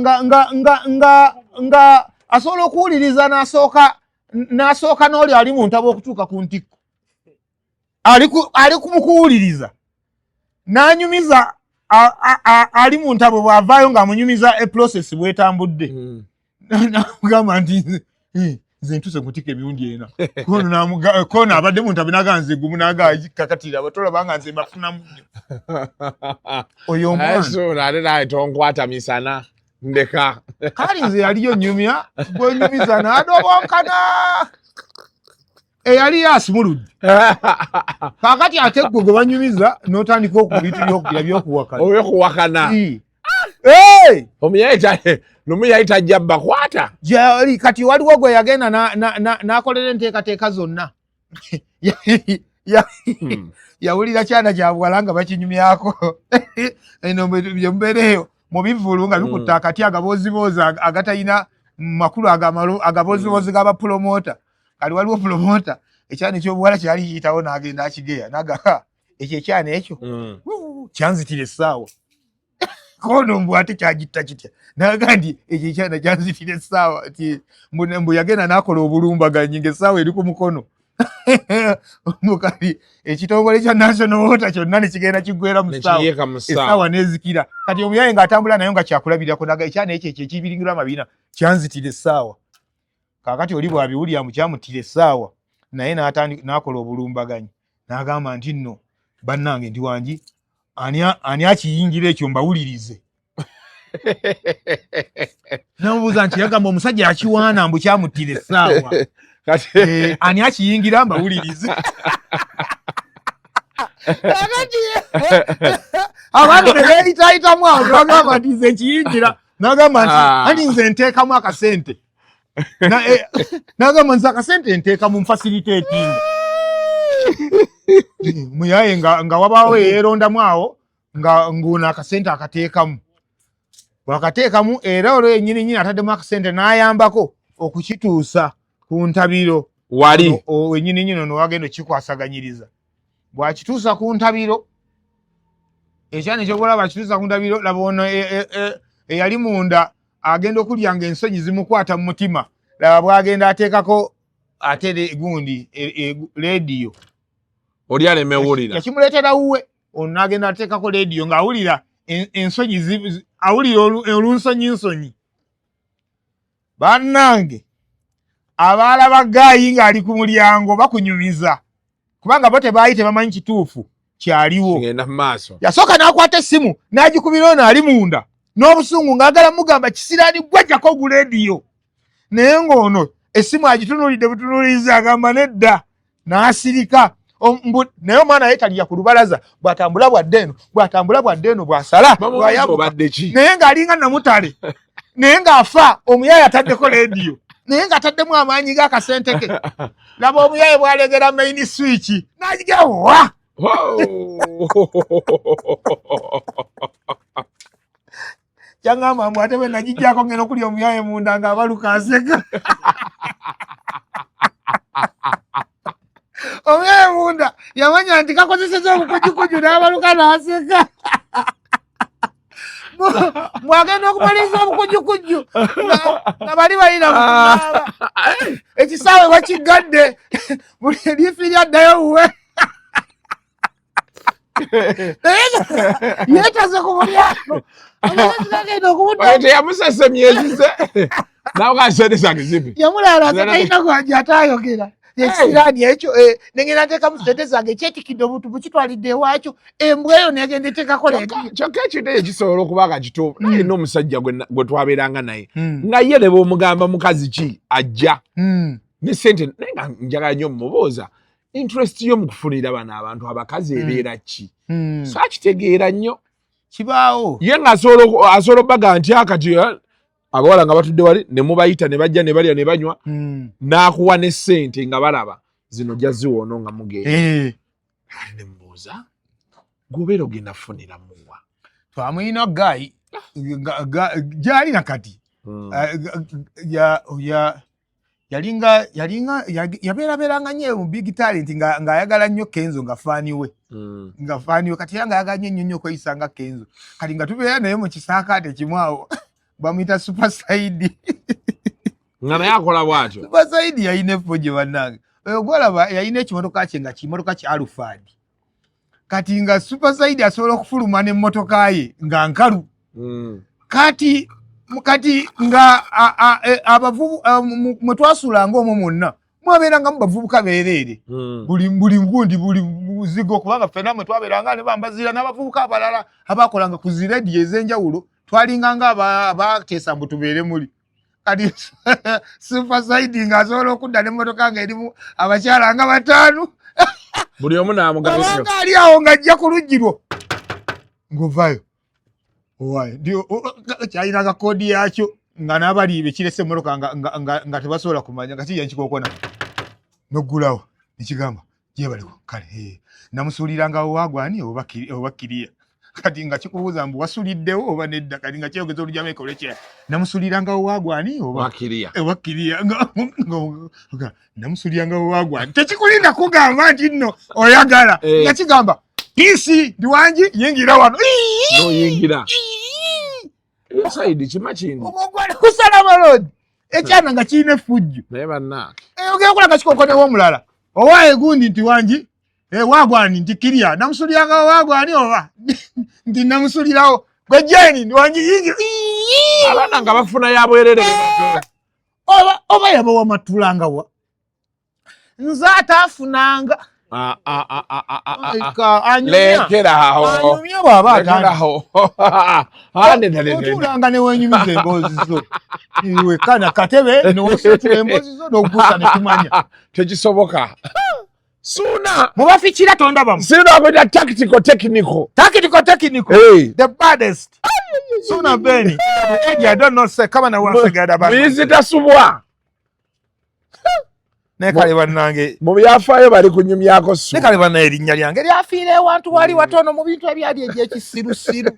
nga asobola okuwuliriza n'asooka n'oli ali mu ntabo okutuuka ku ntikko. Ali kumukuwuliriza. N'anyumiza ali mu ntabo bw'avaayo ng'amunyumiza process bw'etambudde. N'amugamba nti nze ntuse nkutika emirundi ena. Kono abadde mu ntabo n'aga nze gumu n'agakakatira abatolaba nga nze mbafunamu. Oyo omwana. Ate naye tonkwata misana. Ndeka. Kali nze yaliyo nnyumya gwenyumiza n'adobonkana. Eyali yasimuludde. Kakati ate gwe gwe banyumiza n'otandika okubitu by'okuwakana. Oby'okuwakana. Lumu yayita jjabba kwata. Kati waliwo gwe yagenda n'akolera enteekateeka zonna. Yawulira kyana kya buwala nga bakinyumyako. Eno mbeereyo mu bivulu nga bikutta akati agaboozibozi agatayina makulu agaboozibozi g'abapromota. Kali waliwo promota ekyana ekyobuwala kyali kiyitawo n'agenda akigeya n'aga ekyo ekyana ekyo kyanzitira essaawa. Kono mbu ate kyagitta kitya n'aga nti ekyo ekyana kyanzitira essaawa ti mbu yagenda n'akola obulumbaganyi ng'essaawa eri ku mukono. Mukali ekitongole kya national water kyonna ne kigenda kiggwera mu ssaawa. Essaawa n'ezikira. Kati omuyaye ng'atambula nayo nga kyakulabirako n'aga ekyana ekyo ekibiringirwa amabina kyanzitira essaawa. Kakati oli bw'abiwulira mu kyamutira essaawa naye n'akola obulumbaganyi n'agamba nti nno bannange ndi wangi ani akiyingira ekyo mbawulirize. Namubuuza nti yagamba omusajja akiwaana mbu kyamutira essaawa. Ani akiyingira mbawulirize. Abantu ne beeyitaayitamu awo n'agamba nti nze nkiyingira n'agamba nti nze nteekamu akasente. N'agamba nze akasente nteeka mu facilitating. Muyaye nga wabaawo yeerondamu awo ng'uno akasente akateekamu. Bw'akateekamu era olwo yennyini ataddemu akasente n'ayambako okukituusa ku ntabiro. Wali. Wennyini ono wagenda okikwasaganyiriza. Bw'akituusa ku ntabiro, ekyana ekyobuwala bw'akituusa ku ntabiro, laba ono eyali munda agenda okulya ng'ensonyi zimukwata mu mutima. Laba bw'agenda ateekako ate gundi leediyo. Oli alemewulira. Yakimuleetera wuwe. Ono n'agenda ateekako leediyo ng'awulira ensonyi awulira olunsonyinsonyi. Bannange abaalaba Gaayi ng'ali ku mulyango bakunyumiza. Kubanga bo tebaayi tebamanyi kituufu kyaliwo. Ngenda mu maaso. Yasooka n'akwata essimu n'agikubira ono ali munda. N'obusungu ng'agala mugamba kisiraani gwajjako oguleediyo. Naye ng'ono essimu agitunuulidde butunuulizi agamba nedda n'asirika. Naye omwana yeetalya ku lubalaza bw'atambula bwadde eno bw'asala naye ng'alinga namutale naye ng'afa omuyaye ataddeko leediyo naye ng'ataddemu amaanyi g'akasente ke. Laba omuyaye bw'alegera main switch n'agigira wa. Kyangamba mbu ate bwe nagijjako ngenda okulya omuyaye munda ng'abaluka aseka. Omuyaye munda yamanya nti kakozeseza obukujukuju n'abaluka n'aseka. mwagenda okumaliza obukujjukujju nga bali balina mukunaaba ekisaawe wakigadde buli liifi lyaddayo wuwe yeetaze ku mulyango agenda okumuta yamusese myezi ze nawe kasente zange zipi yamulala talina gwanja ataayogera ekisiraani ekyo negenda nteekamu sente zange ekyetikidde obutu bukitwalidde ewakyo embwa eyo negenda eteekako kyokka ekyo ekisobola okuba nga kituufu naye n'omusajja gwe twabeeranga naye nga ye ne bw'omugamba mukazi ki ajja ne sente naye nga njagala nnyo mumubuuza interest yo mu kufunira bano abantu abakazi ebeera ki so akitegeera nnyo kibaawo ye nga asobola obbaga nti akati abawala nga batudde wali ne mubayita ne bajja ne balya ne banywa n'akuwa ne ssente nga balaba zino jja ziwoono nga mugenda ne mubuuza gwobeera ogenda kufunira muwa twamuyina gayi gyali nakati yabeerabeeranga nnyo mu big talent ng'ayagala nnyo Kenzo nga faani we kati era ng'ayagala nnyo okweyisa nga Kenzo kati nga tubeera naye mu kisaakaate kimu awo bamuyita Super Saidi nga naye akola bw'atyo Super Saidi yalina effoje bannange ogwalaba yalina ekimotoka kye nga kimotoka kya Alufadi kati nga Super Saidi asobola okufuluma n'emmotoka ye nga nkalu kati nga abavubu mwe twasuulanga omwo mwonna mwabeerangamu bavubuka beereere buli ngundi buli muzigo kubanga ffenna mwe twabeeranga ne bambazira n'abavubuka abalala abakolanga ku zi rediyo ez'enjawulo twalinganga abateesa mbu tubeere muli kati Super Saidi ng'asobola okudda n'emmotoka ng'erimu abakyala nga 5 buli omu n'amugabisyo abanga ali awo ng'ajja ku luggi lwo ng'ovaayo ndio kyalina akakoodi yakyo nga n'abali bekirese emmotoka nga tebasobola kumanya nga kijja nkikookona n'oggulawo nekigamba gyebaliko kale namusuuliranga wagwani oba kiriya kati nga kikubuuza mbu wasuliddewo oba nedda kati nga kyeyogeza olujamaica olwekya namusuuliranga wagwani oba kiriya namusuuliranga wagwani tekikulinda kugamba nti nno oyagala nga kigamba pisi ndi wangi yingira wano noyingira Saidi kima kindi omugwali kusala malodi ekyana nga kirina effujju naye bannange ogenda okola nga kikokonewo omulala owaaye gundi nti wangi wagwani nti kiriya namusuliranga wagwani oba nti namusulirawo gwe jeni ndi wangi yingira abaana nga bafuna yabwerere oba yabawa matulangawa nze ataafunanga lekeraho bwaba otulanga newenyumiza emboozi zo iwe kana katebe nowositula emboozi zo n'ogusa netumanya tekisoboka Suuna mubafikira tondabamu Suuna akwita tactical technical the baddest Suuna Ben I don't know say kama na wasegada ba bizi tasubwa nekale bannange mu byafaayo bali kunyumyako Suuna nekale bannange erinnya lyange lyafiire ewantu wali watono mu bintu ebyali ebyekisirusiru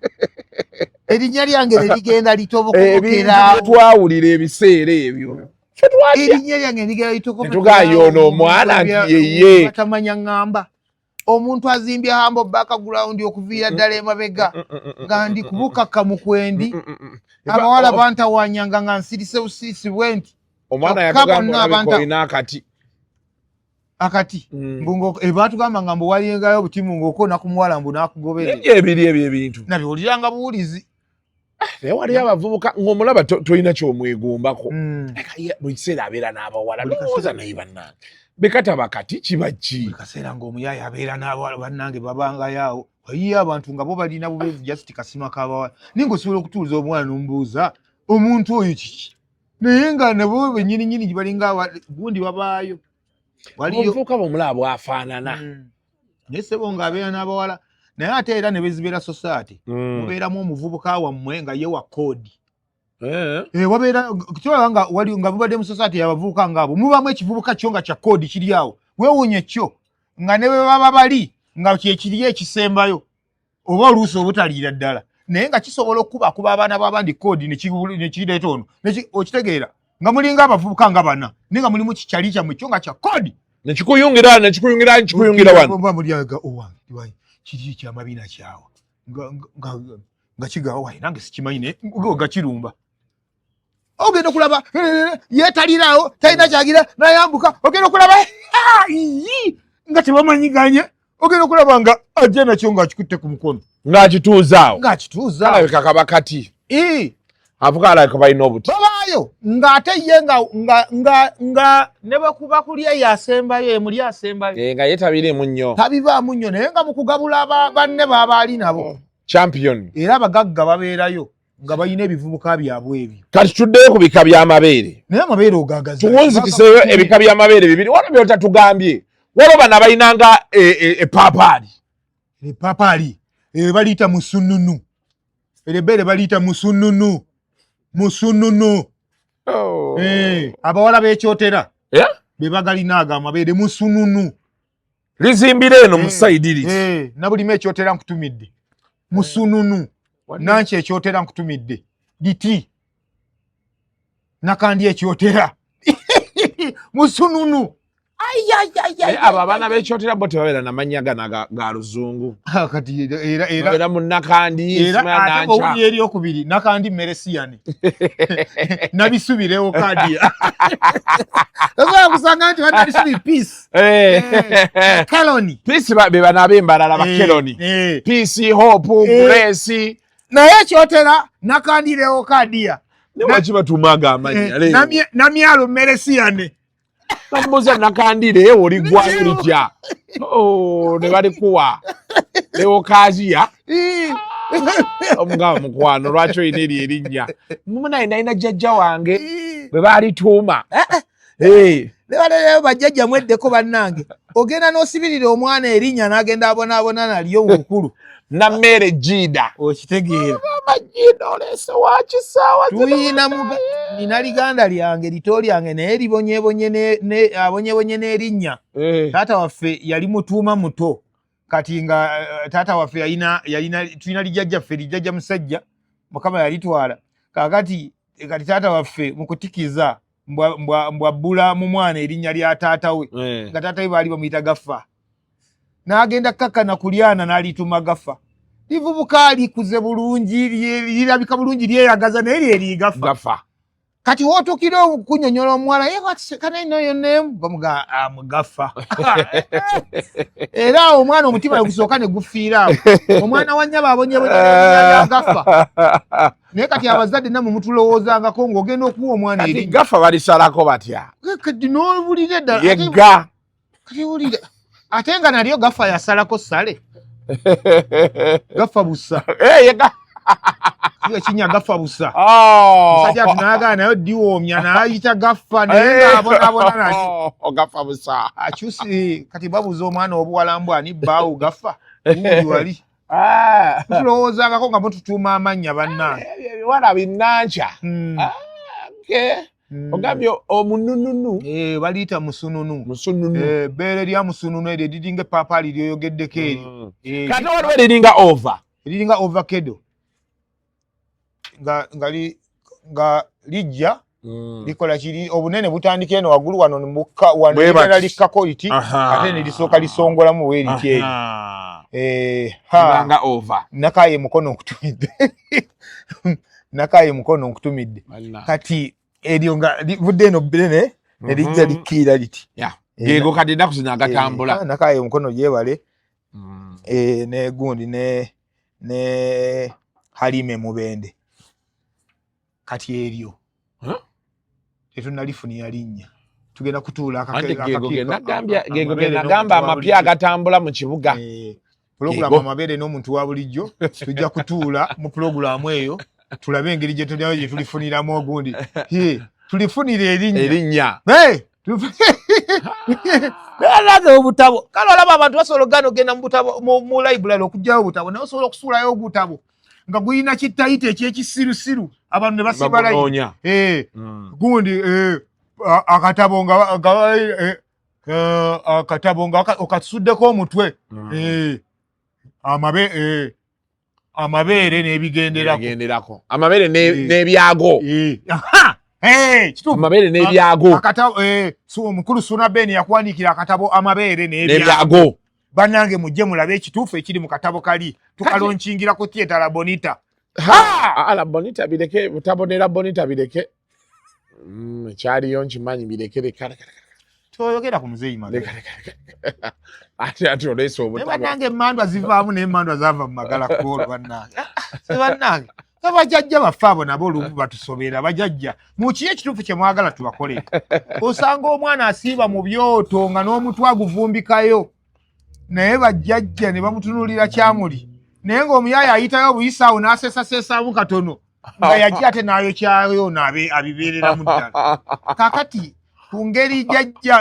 erinnya lyange ligenda litobokokera twawulira ebiseera ebyo erinnya lyange ligenda litobokokera tugayoona omwana nti yeye batamanya ngamba omuntu azimbye hambo background okuviira ddala emabega nga ndi kubukaka mu kwendi abawala bantawanyanga nga nsirise busirisi bwenti omwana yakagamba olina akati mbungo batugamba nga mbu walingayo obutimu ng'oko nakumuwala mbu nakugobere ebiri ebyo ebintu nabiwuliranga buwulizi naye waliyo abavubuka ng'omulaba tolina kyomwegombako buli kiseera abeera n'abawala lowooza naye bannange bekataba kati kiba ki buli kaseera ng'omuyaayi abeera n'abawala bannange babangayoawo wayiyo abantu nga bo balina bubeezi just kasima k'abawala naye ng'osobola okutuuliza omwana n'omubuuza omuntu oyo kiki naye nga nabo bennyininyini gibalinga gundi babaayo omuvubuka bomulaba bwafaanana naye sebo ng'abeera n'abawala naye ate era ne bezibeera society mubeeramu omuvubuka wammwe nga ye wa koodi wabeera kitwala nga wali nga mubadde mu society y'abavubuka ng'abo mubamu ekivubuka kyo nga kya koodi kiri awo weewuunye kyo nga ne bwe baba bali nga kyekiri ekisembayo oba oluusi obutaliira ddala naye nga kisobola okukubakuba abaana b'abandi koodi ne kireeta ono okitegeera nga mulinga abavubuka nga bana naye nga mulimu kikyali kyammwe kyo nga kya koodi nekikuyungira wano mulyaga owange kiri kyamabiina kyawe nga kigawa wayi nange sikimanyi nga kirumba ogenda okulaba yeetalirawo talina kyagira nayambuka ogenda okulaba nga tebamanyiganye ogenda okulaba nga ajja nakyo ng'akikutte ku mukono ng'akituuzaawo ng'akituuzaawo kaba kati avuga alabika balina obuti babaayo ng'ate ye nga ne bwekuba kulya yasembayo emuli asembayo nga ye tabiriimu nnyo tabivaamu nnyo naye nga mu kugabula banne baaba ali nabo champion era abagagga babeerayo nga balina ebivubuka byabwe ebyo kati tuddeyo ku bika by'amabeere naye amabeere ogagaza tuwunzikiseyo ebika by'amabeere bibiri wano byotatugambye waliwo bano balinanga epaapaali epaapaali baliyita musununu erebbeere baliyita musununu abawala b'ekyotera be bagalina ago amabeere musununu lizimbire eno mu sayidi liti na bulimu ekyotera nkutumidde musununu nanki ekyotera nkutumidde liti nakandi ekyotera musununu abo abaana b'ekyotera bo tebabeera namanya gana ga luzungu era mu nakandi owuli eri okubiri nakandi meresiyane nabisubirewo kadiya kusanga nti wanalisubiri peace keloni peace be bana ab'embalala bakeloni peace hope grace naye ekyotera nakandirewo kadiya newaki batumaga amanya namyalo meresiyane namubuuza nakandire oligwayo litya ne balikuwa lewokaziya omugamba mukwano lwaki olina eri erinnya munaye nalina jjajja wange bwe baalituuma nebaleleyo bajjajja mweddeko bannange ogenda n'osibirira omwana erinnya n'agenda abonaabona nalyo obukulu nammeere jida okitegeera amajida olese wakisaawa tuyina nina liganda lyange lito lyange naye libonyebonye n'erinnya taata waffe yali mutuuma muto kati nga taata waffe tulina lijjajjaffe lijjajja musajja mukama yalitwala kakati kati taata waffe mu kutikiza mbwabbula mu mwana erinnya lya taata we nga taata we baali bamuyita Gaffa n'agenda kakkana kulyana n'alituma Gaffa livubuka likuze bulungi lirabika bulungi lyeyagaza naye lyeri Gaffa kati wootukire okunyonyola omuwala can I know your name bamuga Gaffa era omwana omutima gusooka ne gufiira omwana wa nnyaba abonyebonye Gaffa naye kati abazadde namwe mutulowoozangako ng'ogenda okuwa omwana eri Gaffa balisalako batya kati n'owulire ddala yegga kati wulire ate nga nalyo Gaffa yasalako ssale Gaffa bussa ekinya Gaffa bussa musajja tunayagala nayo diwoomya nayayita Gaffa naye ng'abonaabona nati Gaffa bussa akyusi kati babuza omwana obuwalambu ani bbaawo Gaffa uli wali tulowoozangako nga mututuuma amannya bannange ebiwala binnanca ogambye omunununu baliyita musununu bbeere lya musununu eryo liringa epaapaali lyoyogeddeko eryo kati waliwo eriringa eriringa ovacado nga lijja likola kiri obunene butandika eno waggulu wano wano likkako liti ate ne lisooka lisongolamu weeriti eryo nakaye mukono nkutumidde nakaye mukono nkutumidde kati eryo nga livudde eno bbene ne lijja likkiira liti geego kati ennaku zino agatambula nakaye omukono gyebale ne gundi ne Halime Mubende kati eryo tetunnalifunira linnya tugenda kutuula geego genagamba amapya agatambula mu kibuga pulogulaamu amabeere n'omuntu wa bulijjo tujja kutuula mu pulogulaamu eyo tulabe engeri gye tulifuniramu ogundi tulifunira erinnya alaga obutabo kale olaba abantu basobola ogana ogenda mu library okugyayo obutabo naye osobola okusuulayo obutabo nga gulina kitayita ekyekisirusiru abantu ne basibalayo gundi akatabo nga okasuddeko omutwe amabeere n'ebigenderako amabeere n'ebyago amabeere n'ebyago omukulu Suuna Ben yakuwandiikira akatabo amabeere n'ebyago bannange mujje mulabe ekituufu ekiri mu katabo kali tukalonkingira ku theatre La Bonita ala bonita bireke butabonera bonita bireke kyaliyo nkimanyi birekere kale toyogera ku muzeeyi magala ate oleso obutabo bannange emmandwa zivaamu n'emmandwa zaava mu magala kolo bannange bannange abajjajja baffe abo nabo olumu batusobera bajjajja mukiye ekituufu kye mwagala tubakolera osanga omwana asiiba mu byoto nga n'omutwe aguvumbikayo naye bajjajja ne bamutunuulira kyamuli naye ng'omuyaaya ayitayo obuyisaawo n'aseesaseesaamu katono nga yajja ate nayo kyayo abibeereramu ddala kakati ku ngeri jjajja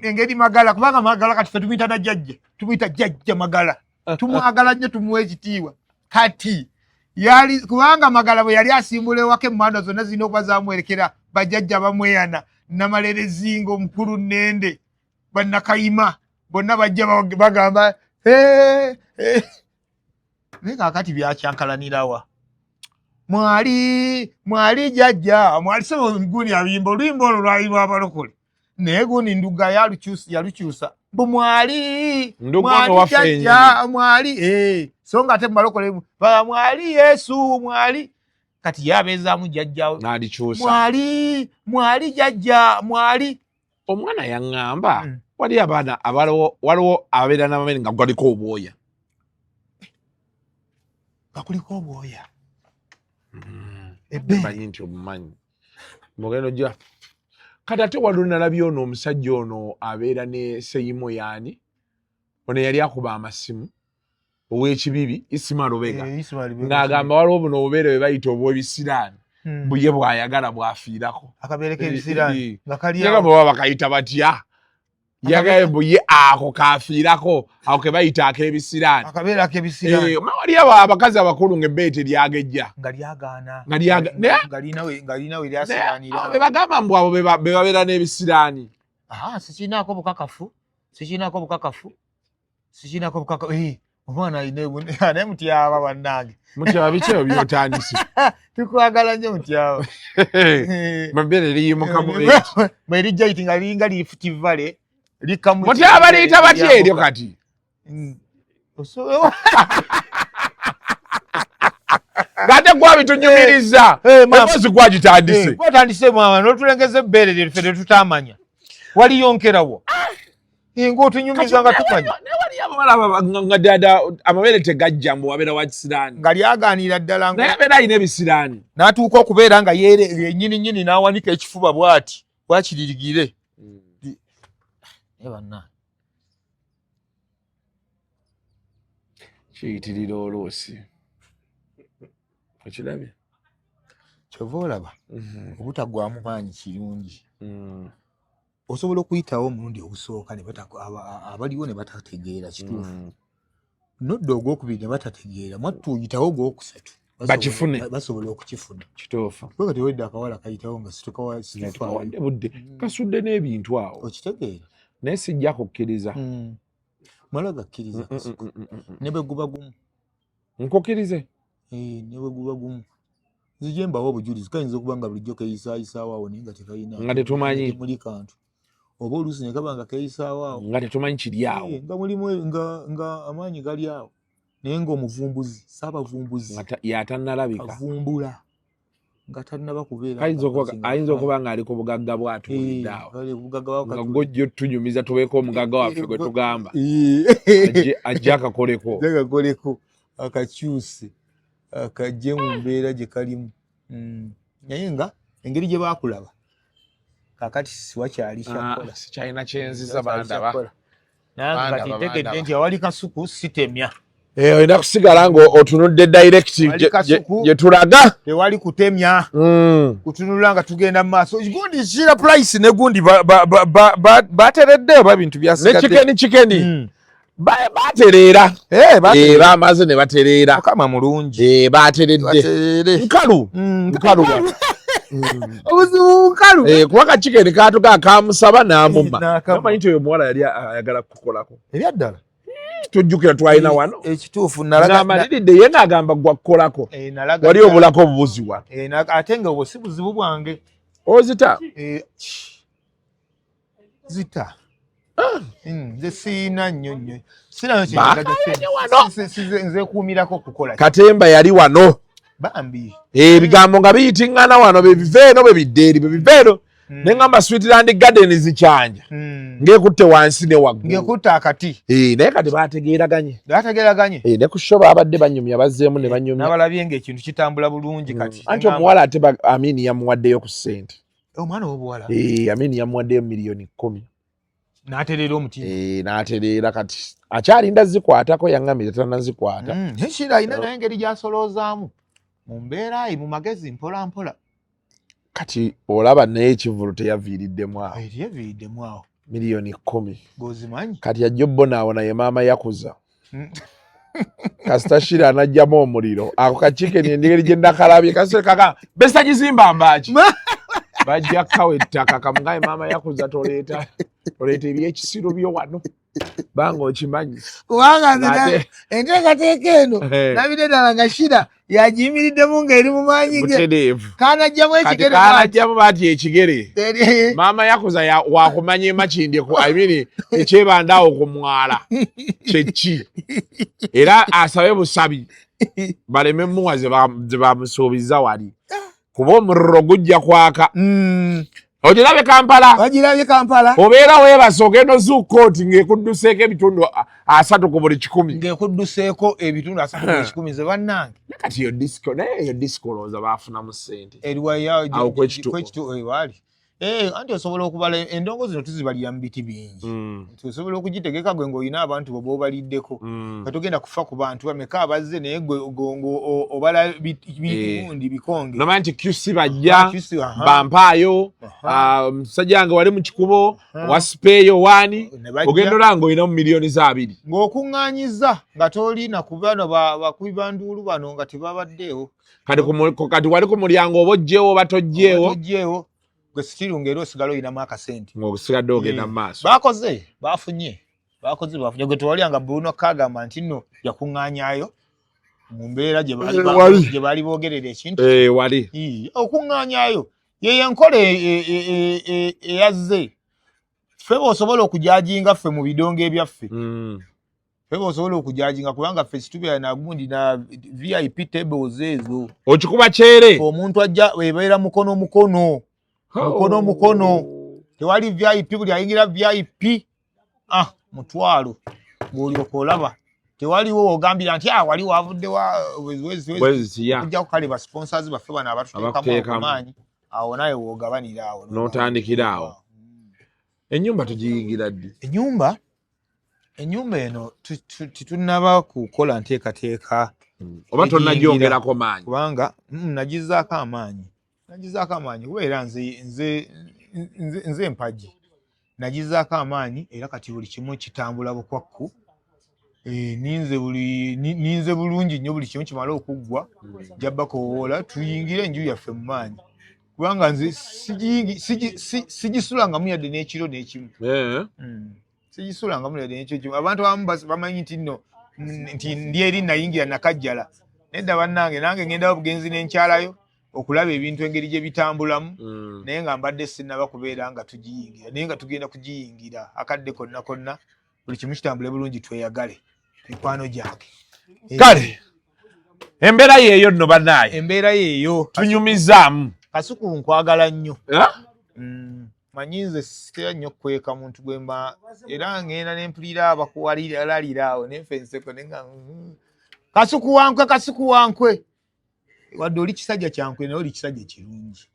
engeri magala kubanga magala kati ffe tumuyita na jjajja tumuyita jjajja magala tumwagala nnyo tumuwa ekitiibwa kati yali kubanga magala bwe yali asimbula ewaka emmandwa zonna zirina okuba zamwerekera bajjajja bamweyana namalerezinga omukulu nnende bannakayima bonna bajja bagamba naye kaakati byakyankalanirawa mwali jjajja mwali sebo gundi abimba oluyimba olwo lwayimba abalokole naye gundi nduga yalukyusa mbu mwali jjajja mwali so nga ate mubalokole mwali Yesu mwali kati yabeezaamu jjajjawe n'alikyusa mwali jjajja mwali omwana yaŋŋamba wali abaana waliwo abeera n'amabere nga galiko obwoya bakuliko obwoya manyi nti obumanyi mugendo gya kati ate waliwo nalabye ono omusajja ono abeera ne Seyimo yaani ono yali akuba amasimu ow'ekibibi Isima Lubega ng'agamba waliwo buno obubeere bwe bayita obw'ebisiraani buye bw'ayagala bw'afiirako akabeere k'ebisiraani nga kaliyagamba baba bakayita batya yagaye buye ako kafiirako ako ke bayita ak'ebisiraani akabeera ak'ebisiraani wali abakazi abakulu ng'ebbeete lyagejja nga lyagaana nga lina we lyasiraanira be bagamba mbu abo be babeera n'ebisiraani sikinaako bukakafu omwana naye mutyaba bannange mutyaba biki ebyo byotandise tukwagala nnyo mutyaba mabeere liyimukamu bwe lijja iti nga liringa lifuti vale mutyaba liyita batya eryo kati ng'ate gwabitunyumiriza emboozi gwagitandise gwatandise mama n'otulengeza ebbeere lyeffe tetutamanya waliyonkerawo ng'otunyumiza nga tumanya nga ddala amabeere tegajja mbu wabeera wa kisiraani nga lyagaanira ddala naye abeera alina ebisiraani n'atuuka okubeera nga yennyini n'awanika ekifuba bw'ati bwakiririgire banna kiyitirira oloosi okirabye kyova olaba obutagwamu maanyi kirungi osobola okuyitawo omulundi ogusooka abaliwo ne batategeera kituufu nodda ogwokubiri ne batategeera mwattu oyitawo ogwokusatu bakifune basobola okukifuna kituufu kwega tewedde akawala kayitawo nga situkawadde budde kasudde n'ebintu awo okitegeera naye sijja kukkiriza mala gakkiriza ne bwe guba gumu nkukkirize ne bwe guba gumu nzije mbawo obujulizi kayinza okuba nga bulijjo keeyisaayisaawo awo naye nga tekayina nga tetumanyi muli kantu oba oluusi ne kaba nga keeyisaawo awo nga tetumanyi kiri awo nga mulimu nga amaanyi gali awo naye ng'omuvumbuzi saabavumbuzi yatannalabika avumbula nga tannaba kubeera ayinza okuba nga ali ku bugagga bwatuulidde awo nga gojja otunyumiza tubeeko omugagga waffe gwe tugamba ajja akakoleko akakyuse akajje mu mbeera gye kalimu naye nga engeri gye baakulaba kakati siwakyali kyakola sikyalina kyenziza bandaba nange kati ntegedde nti awali kasuku sitemya olina kusigala ng'otunudde direct gye tulaga tewali kutemya kutunula nga tugenda mu maaso gundi kira price ne gundi bateredde oba bintu byasigadde ne chikeni batereera bamaze ne batereera mukama mulungi bateredde nkalu obuzibu nkalu kubanga chikeni katuga kamusaba n'amumma namanyi nti oyo muwala yali ayagala kukolako ebyaddala tujjukira twalina wano ekituufu n'amaliridde ye n'agamba gwa kukolako wali obulako obubuziwa ate nga obwo si buzibu bwange ozita zita nze siina nnyo nzekuumirako okukola Katemba yali wano bambi ebigambo nga biyitingana wano bebiveeno bebiddeeri bebiveeno nengamba Sweetland Garden zikyanja ngekutte wansi ne waggulu ngekutte akati naye kati bategeeraganye ne ku show babadde banyumya bazzeemu ne banyumya n'abalabye ng'ekintu kitambula bulungi kati anti omuwala ate Amini yamuwaddeyo ku ssente omwana w'obuwala Amini yamuwaddeyo miliyoni 10 n'atereera omutima n'atereera kati akyalinda zikwatako yaŋŋambye tatanazikwata Shira alina naye engeri gy'asoloozaamu mu mbeera mu magezi mpola mpola kati olaba naye ekivulu teyaviiriddemu awo yaviiriddemu awo miliyoni 10 g'ozimanyi kati ajja obbonaawo ye maama yakuza kasita Shira anajjamu omuliro ako kachikeni engeri gye nakalabye kasita kaka besa gizimba mbaki bajja kawa ettaka kamugaye maama yakuza toleeta ebyekisiro byo wano banga okimanyi kubanga enteekateeka eno nabire ddala nga Shira yagiyimiriddemu ng'eri mu maanyi ge kanajjamu kanajjamu baati ekigere maama yakuza wakumanya emakindi ekyebandaawo ku mwala kyeki era asabe busabi baleme muwa ze bamusuubiza wali kuba omuriro gujja kwaka ogirabye Kampala obeera weebase ogenda ozuukooti ng'ekudduseeko ebitundu 3 ku buli 100 ng'ekudduseeko ebitundu 3 ku buli 100 ze bannange kati yo disco naye yo disco looza baafunamu ssente eriwayaokwekitu wali anti osobola okubala endongo zino tuzibalira mu biti bingi osobola okugitegeka gwe ng'olina abantu bo b'obaliddeko katugenda kufa ku bantu bameka abazze naye gwe obala bitundi bikonge nomanya nti QC bajja bampaayo musajja wange wali mu kikubo wasipeeyo wani ogenda olanga olina mu miliyoni 2 ng'okuŋŋaanyiza nga tolina ku bano bakubi banduulu bano nga tebabaddeewo kati wali ku mulyango oba ojjeewo oba tojjeewo gwe sitiru ng'era osigala olinamu akasente ng'osigadde ogenda mu maaso bafunye gwe tewalyanga Bruno kagamba nti nno yakuŋŋaanyaayo mu mbeera gye baali boogerera ekintu wali okuŋŋaanyaayo yeyo enkola eyazze ffe b'osobola okujajinga ffe mu bidongo ebyaffe ffe b'osobola okujajinga kubanga ffe situbira na gundi na VIP tables ezo okikuba kyere omuntu ajja ebeera mukono tewali VIP buli ayingira VIP mutwalo bw'olyoka olaba tewaliwo ogambira nti wali wavudde kujja kukale ba sponsors baffe bano abatuteekamu okumaanyi awo naye woogabanira awo n'otandikira awo ennyumba tugiyingira ddi ennyumba eno titunaba kukola nteekateeka oba tonnagyongerako maanyi kubanga nagizaako amaanyi kubeera nze empagi nagizaako amaanyi era kati buli kimu kitambula bukwakku ninze bulungi nnyo buli kimu kimala okuggwa jabba kowoola tuyingire enju yaffe mu maanyi kubanga nze sigisulangamu yadde n'ekiro n'ekimu sigisulangamu yadde n'ekiro kimu abantu abamu bamanyi nti nno nti ndi eri nayingira nakajjala nedda bannange nange ngenda bugenzi n'enkyalayo okulaba ebintu engeri gye bitambulamu naye nga mbadde sinnaba kubeera nga tugiyingira naye nga tugenda kugiyingira akadde konna buli kimu kitambule bulungi tweyagale mikwano gyange kale embeera yeeyo nno bannaaye embeera yeeyo tunyumizaamu Kasuku nkwagala nnyo manyi nze sitera nnyo kweka muntu gwemba era ngenda nempulira abakuwalira awo nenfenseko nenga Kasuku wankwe wadde oli kisajja kyankwe naye oli kisajja kirungi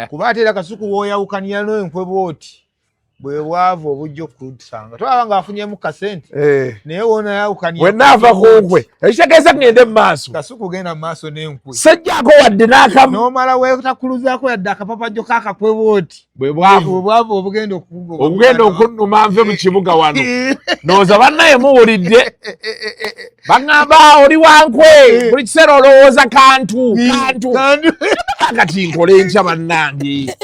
kuba ate era Kasuku wooyawukanira n'enkwe bw'oti bwe bwavu obujja okutusanga tolaba ng'afunyemu kasente naye wona yawukaniye wennaava ku nkwe ekitegeeza ngende mu maaso Kasuku genda mu maaso n'enkwe sajjaako wadde n'akamu n'omala weetakuluzaako yadde akapapajjo k'akakwe bw'oti bwe bwavu obugenda okunnuma nve mu kibuga wano nooza bannaye muwulidde baŋŋamba oli wankwe buli kiseera olowooza kantu kati nkole nkya bannange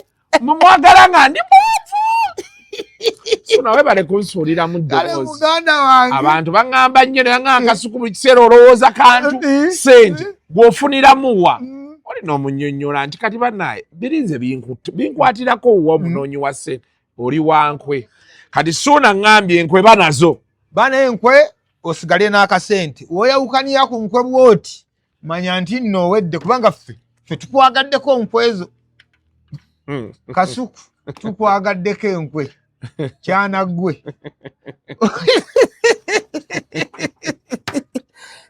mumwagala nga ndi nawe bale kunsuulira mu ddoboozi abantu baŋŋamba nnyo naye Kasuku buli kiseera olowooza kantu sente gw'ofuniramuwa olina omunnyonnyola nti kati bannaye birinze binkwatirako wa omunoonyi wa ssente oli wankwe kati Suuna ŋŋambye enkwe banazo bana enkwe osigale n'akasente oyawukaniya ku nkwe bwoti manya nti nno owedde kubanga ffe tukwagaddeko enkwe ezo Kasuku tukwagaddeko enkwe kyanaggwe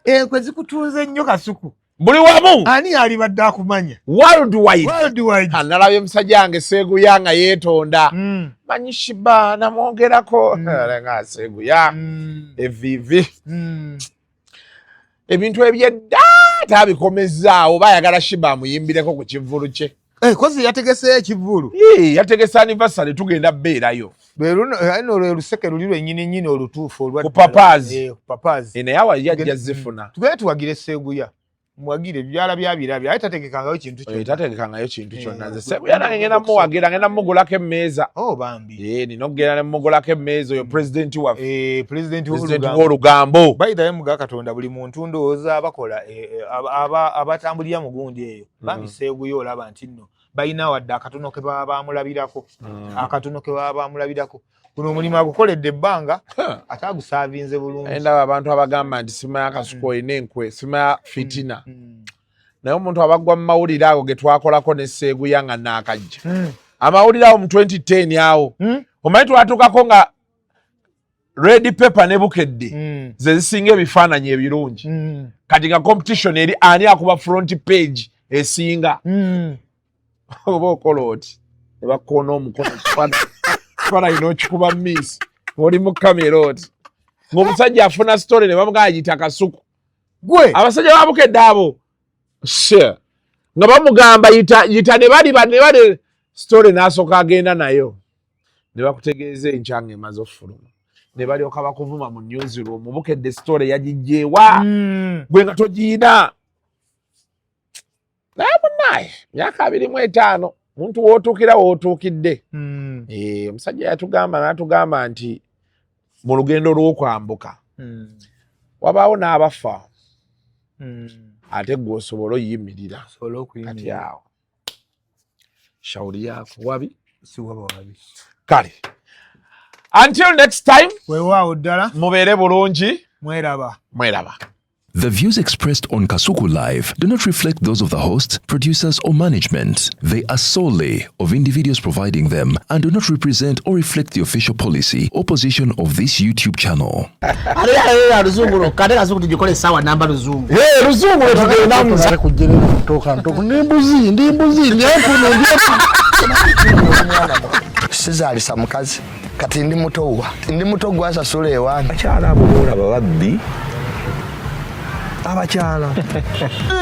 enkwe zikutuuze nnyo Kasuku buli wamu ani alibadde akumanya worldwide nalabye musajja wange Seeguya nga yeetonda manyi Shiba namwogerako nga Seeguya evivi ebintu ebyedda tabikomezaawo bayagala Shiba amuyimbireko ku kivulu kye kozi yategeseyo ekivulu yategese anniversary tugenda beerayo eno lwe luseke luli lwennyini olutuufu ku papaazi naye awa yajja zifuna tugende tuwagire Seeguya muwagire ebyala byabirabya aye tategekangayo kintu kyonna nze Seeguya nange ngenda muwagira ngenda mugulako emmeeza bambi nina okugenda ne mugulako emmeeza oyo pulezidenti waffe pulezidenti w'olugambo bayitaye muga Katonda buli muntu ndowooza abakola abatambulira mu gundi eyo bambi Seeguya olaba nti nno balina wadde akatono ke baba bamulabirako kuno omulimu agukoledde ebbanga ate agusaavinze bulungi ndaba abantu abagamba nti simanya Kasuku olina enkwe simanya fitina naye omuntu abagwa mu mawulire ago ge twakolako ne Seeguya nga naakajja amawulire awo mu 2010 awo omanyi twatuukako nga red paper ne bukedde ze zisinga ebifaananyi ebirungi kati nga competition eri ani akuba front page esinga oba okola oti ne bakoona omukono kifaananyi n'okikuba miss oli mu kamera oti ng'omusajja afuna story ne bamugamba yita Kasuku gwe abasajja babukedde abo nga bamugamba yita ne bali story n'asooka agenda nayo ne bakutegeeza enkyanga emaze okufuluma ne balyoka bakuvuma mu newsroom bukedde story yagijjeewa gwe nga togiyina naye munnaye myaka 25 muntu wootuukira wootuukidde omusajja n'atugamba nti mu lugendo lw'okwambuka wabaawo n'abafa ate gwe osobola oyimirira kati awo shauri yako wabi kale until next time weewaawo ddala mubeere bulungi mweraba The views expressed on Kasuku Live do not reflect those of the hosts, producers, or management. They are solely of individuals providing them and do not represent or reflect the official policy or position of this YouTube channel. Sizalisa mukazi kati ndi muto gwasasula ewange akyala abo boolaba babbi abakyala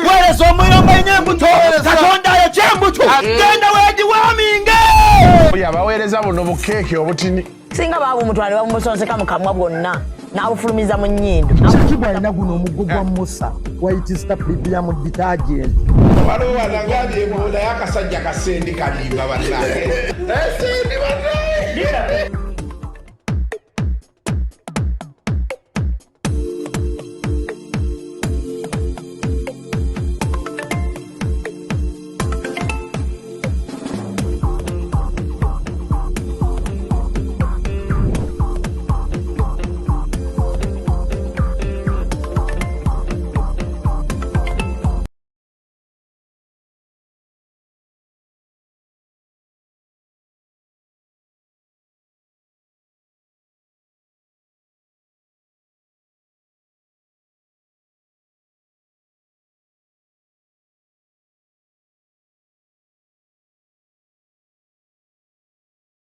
wereso omuyomba enyembuto katonda yekyembuto genda wegiwaminge yabaweereza buno bukeeke obutini singa baabo omutwale bamusonseka mu kamwa bwonna n'abufulumiza mu nnyindo sakibwa alina guno omuggo gwa musa waitisita premium detergent waliwo wanagambye emboola y'akasajja kasendi kalimba bannange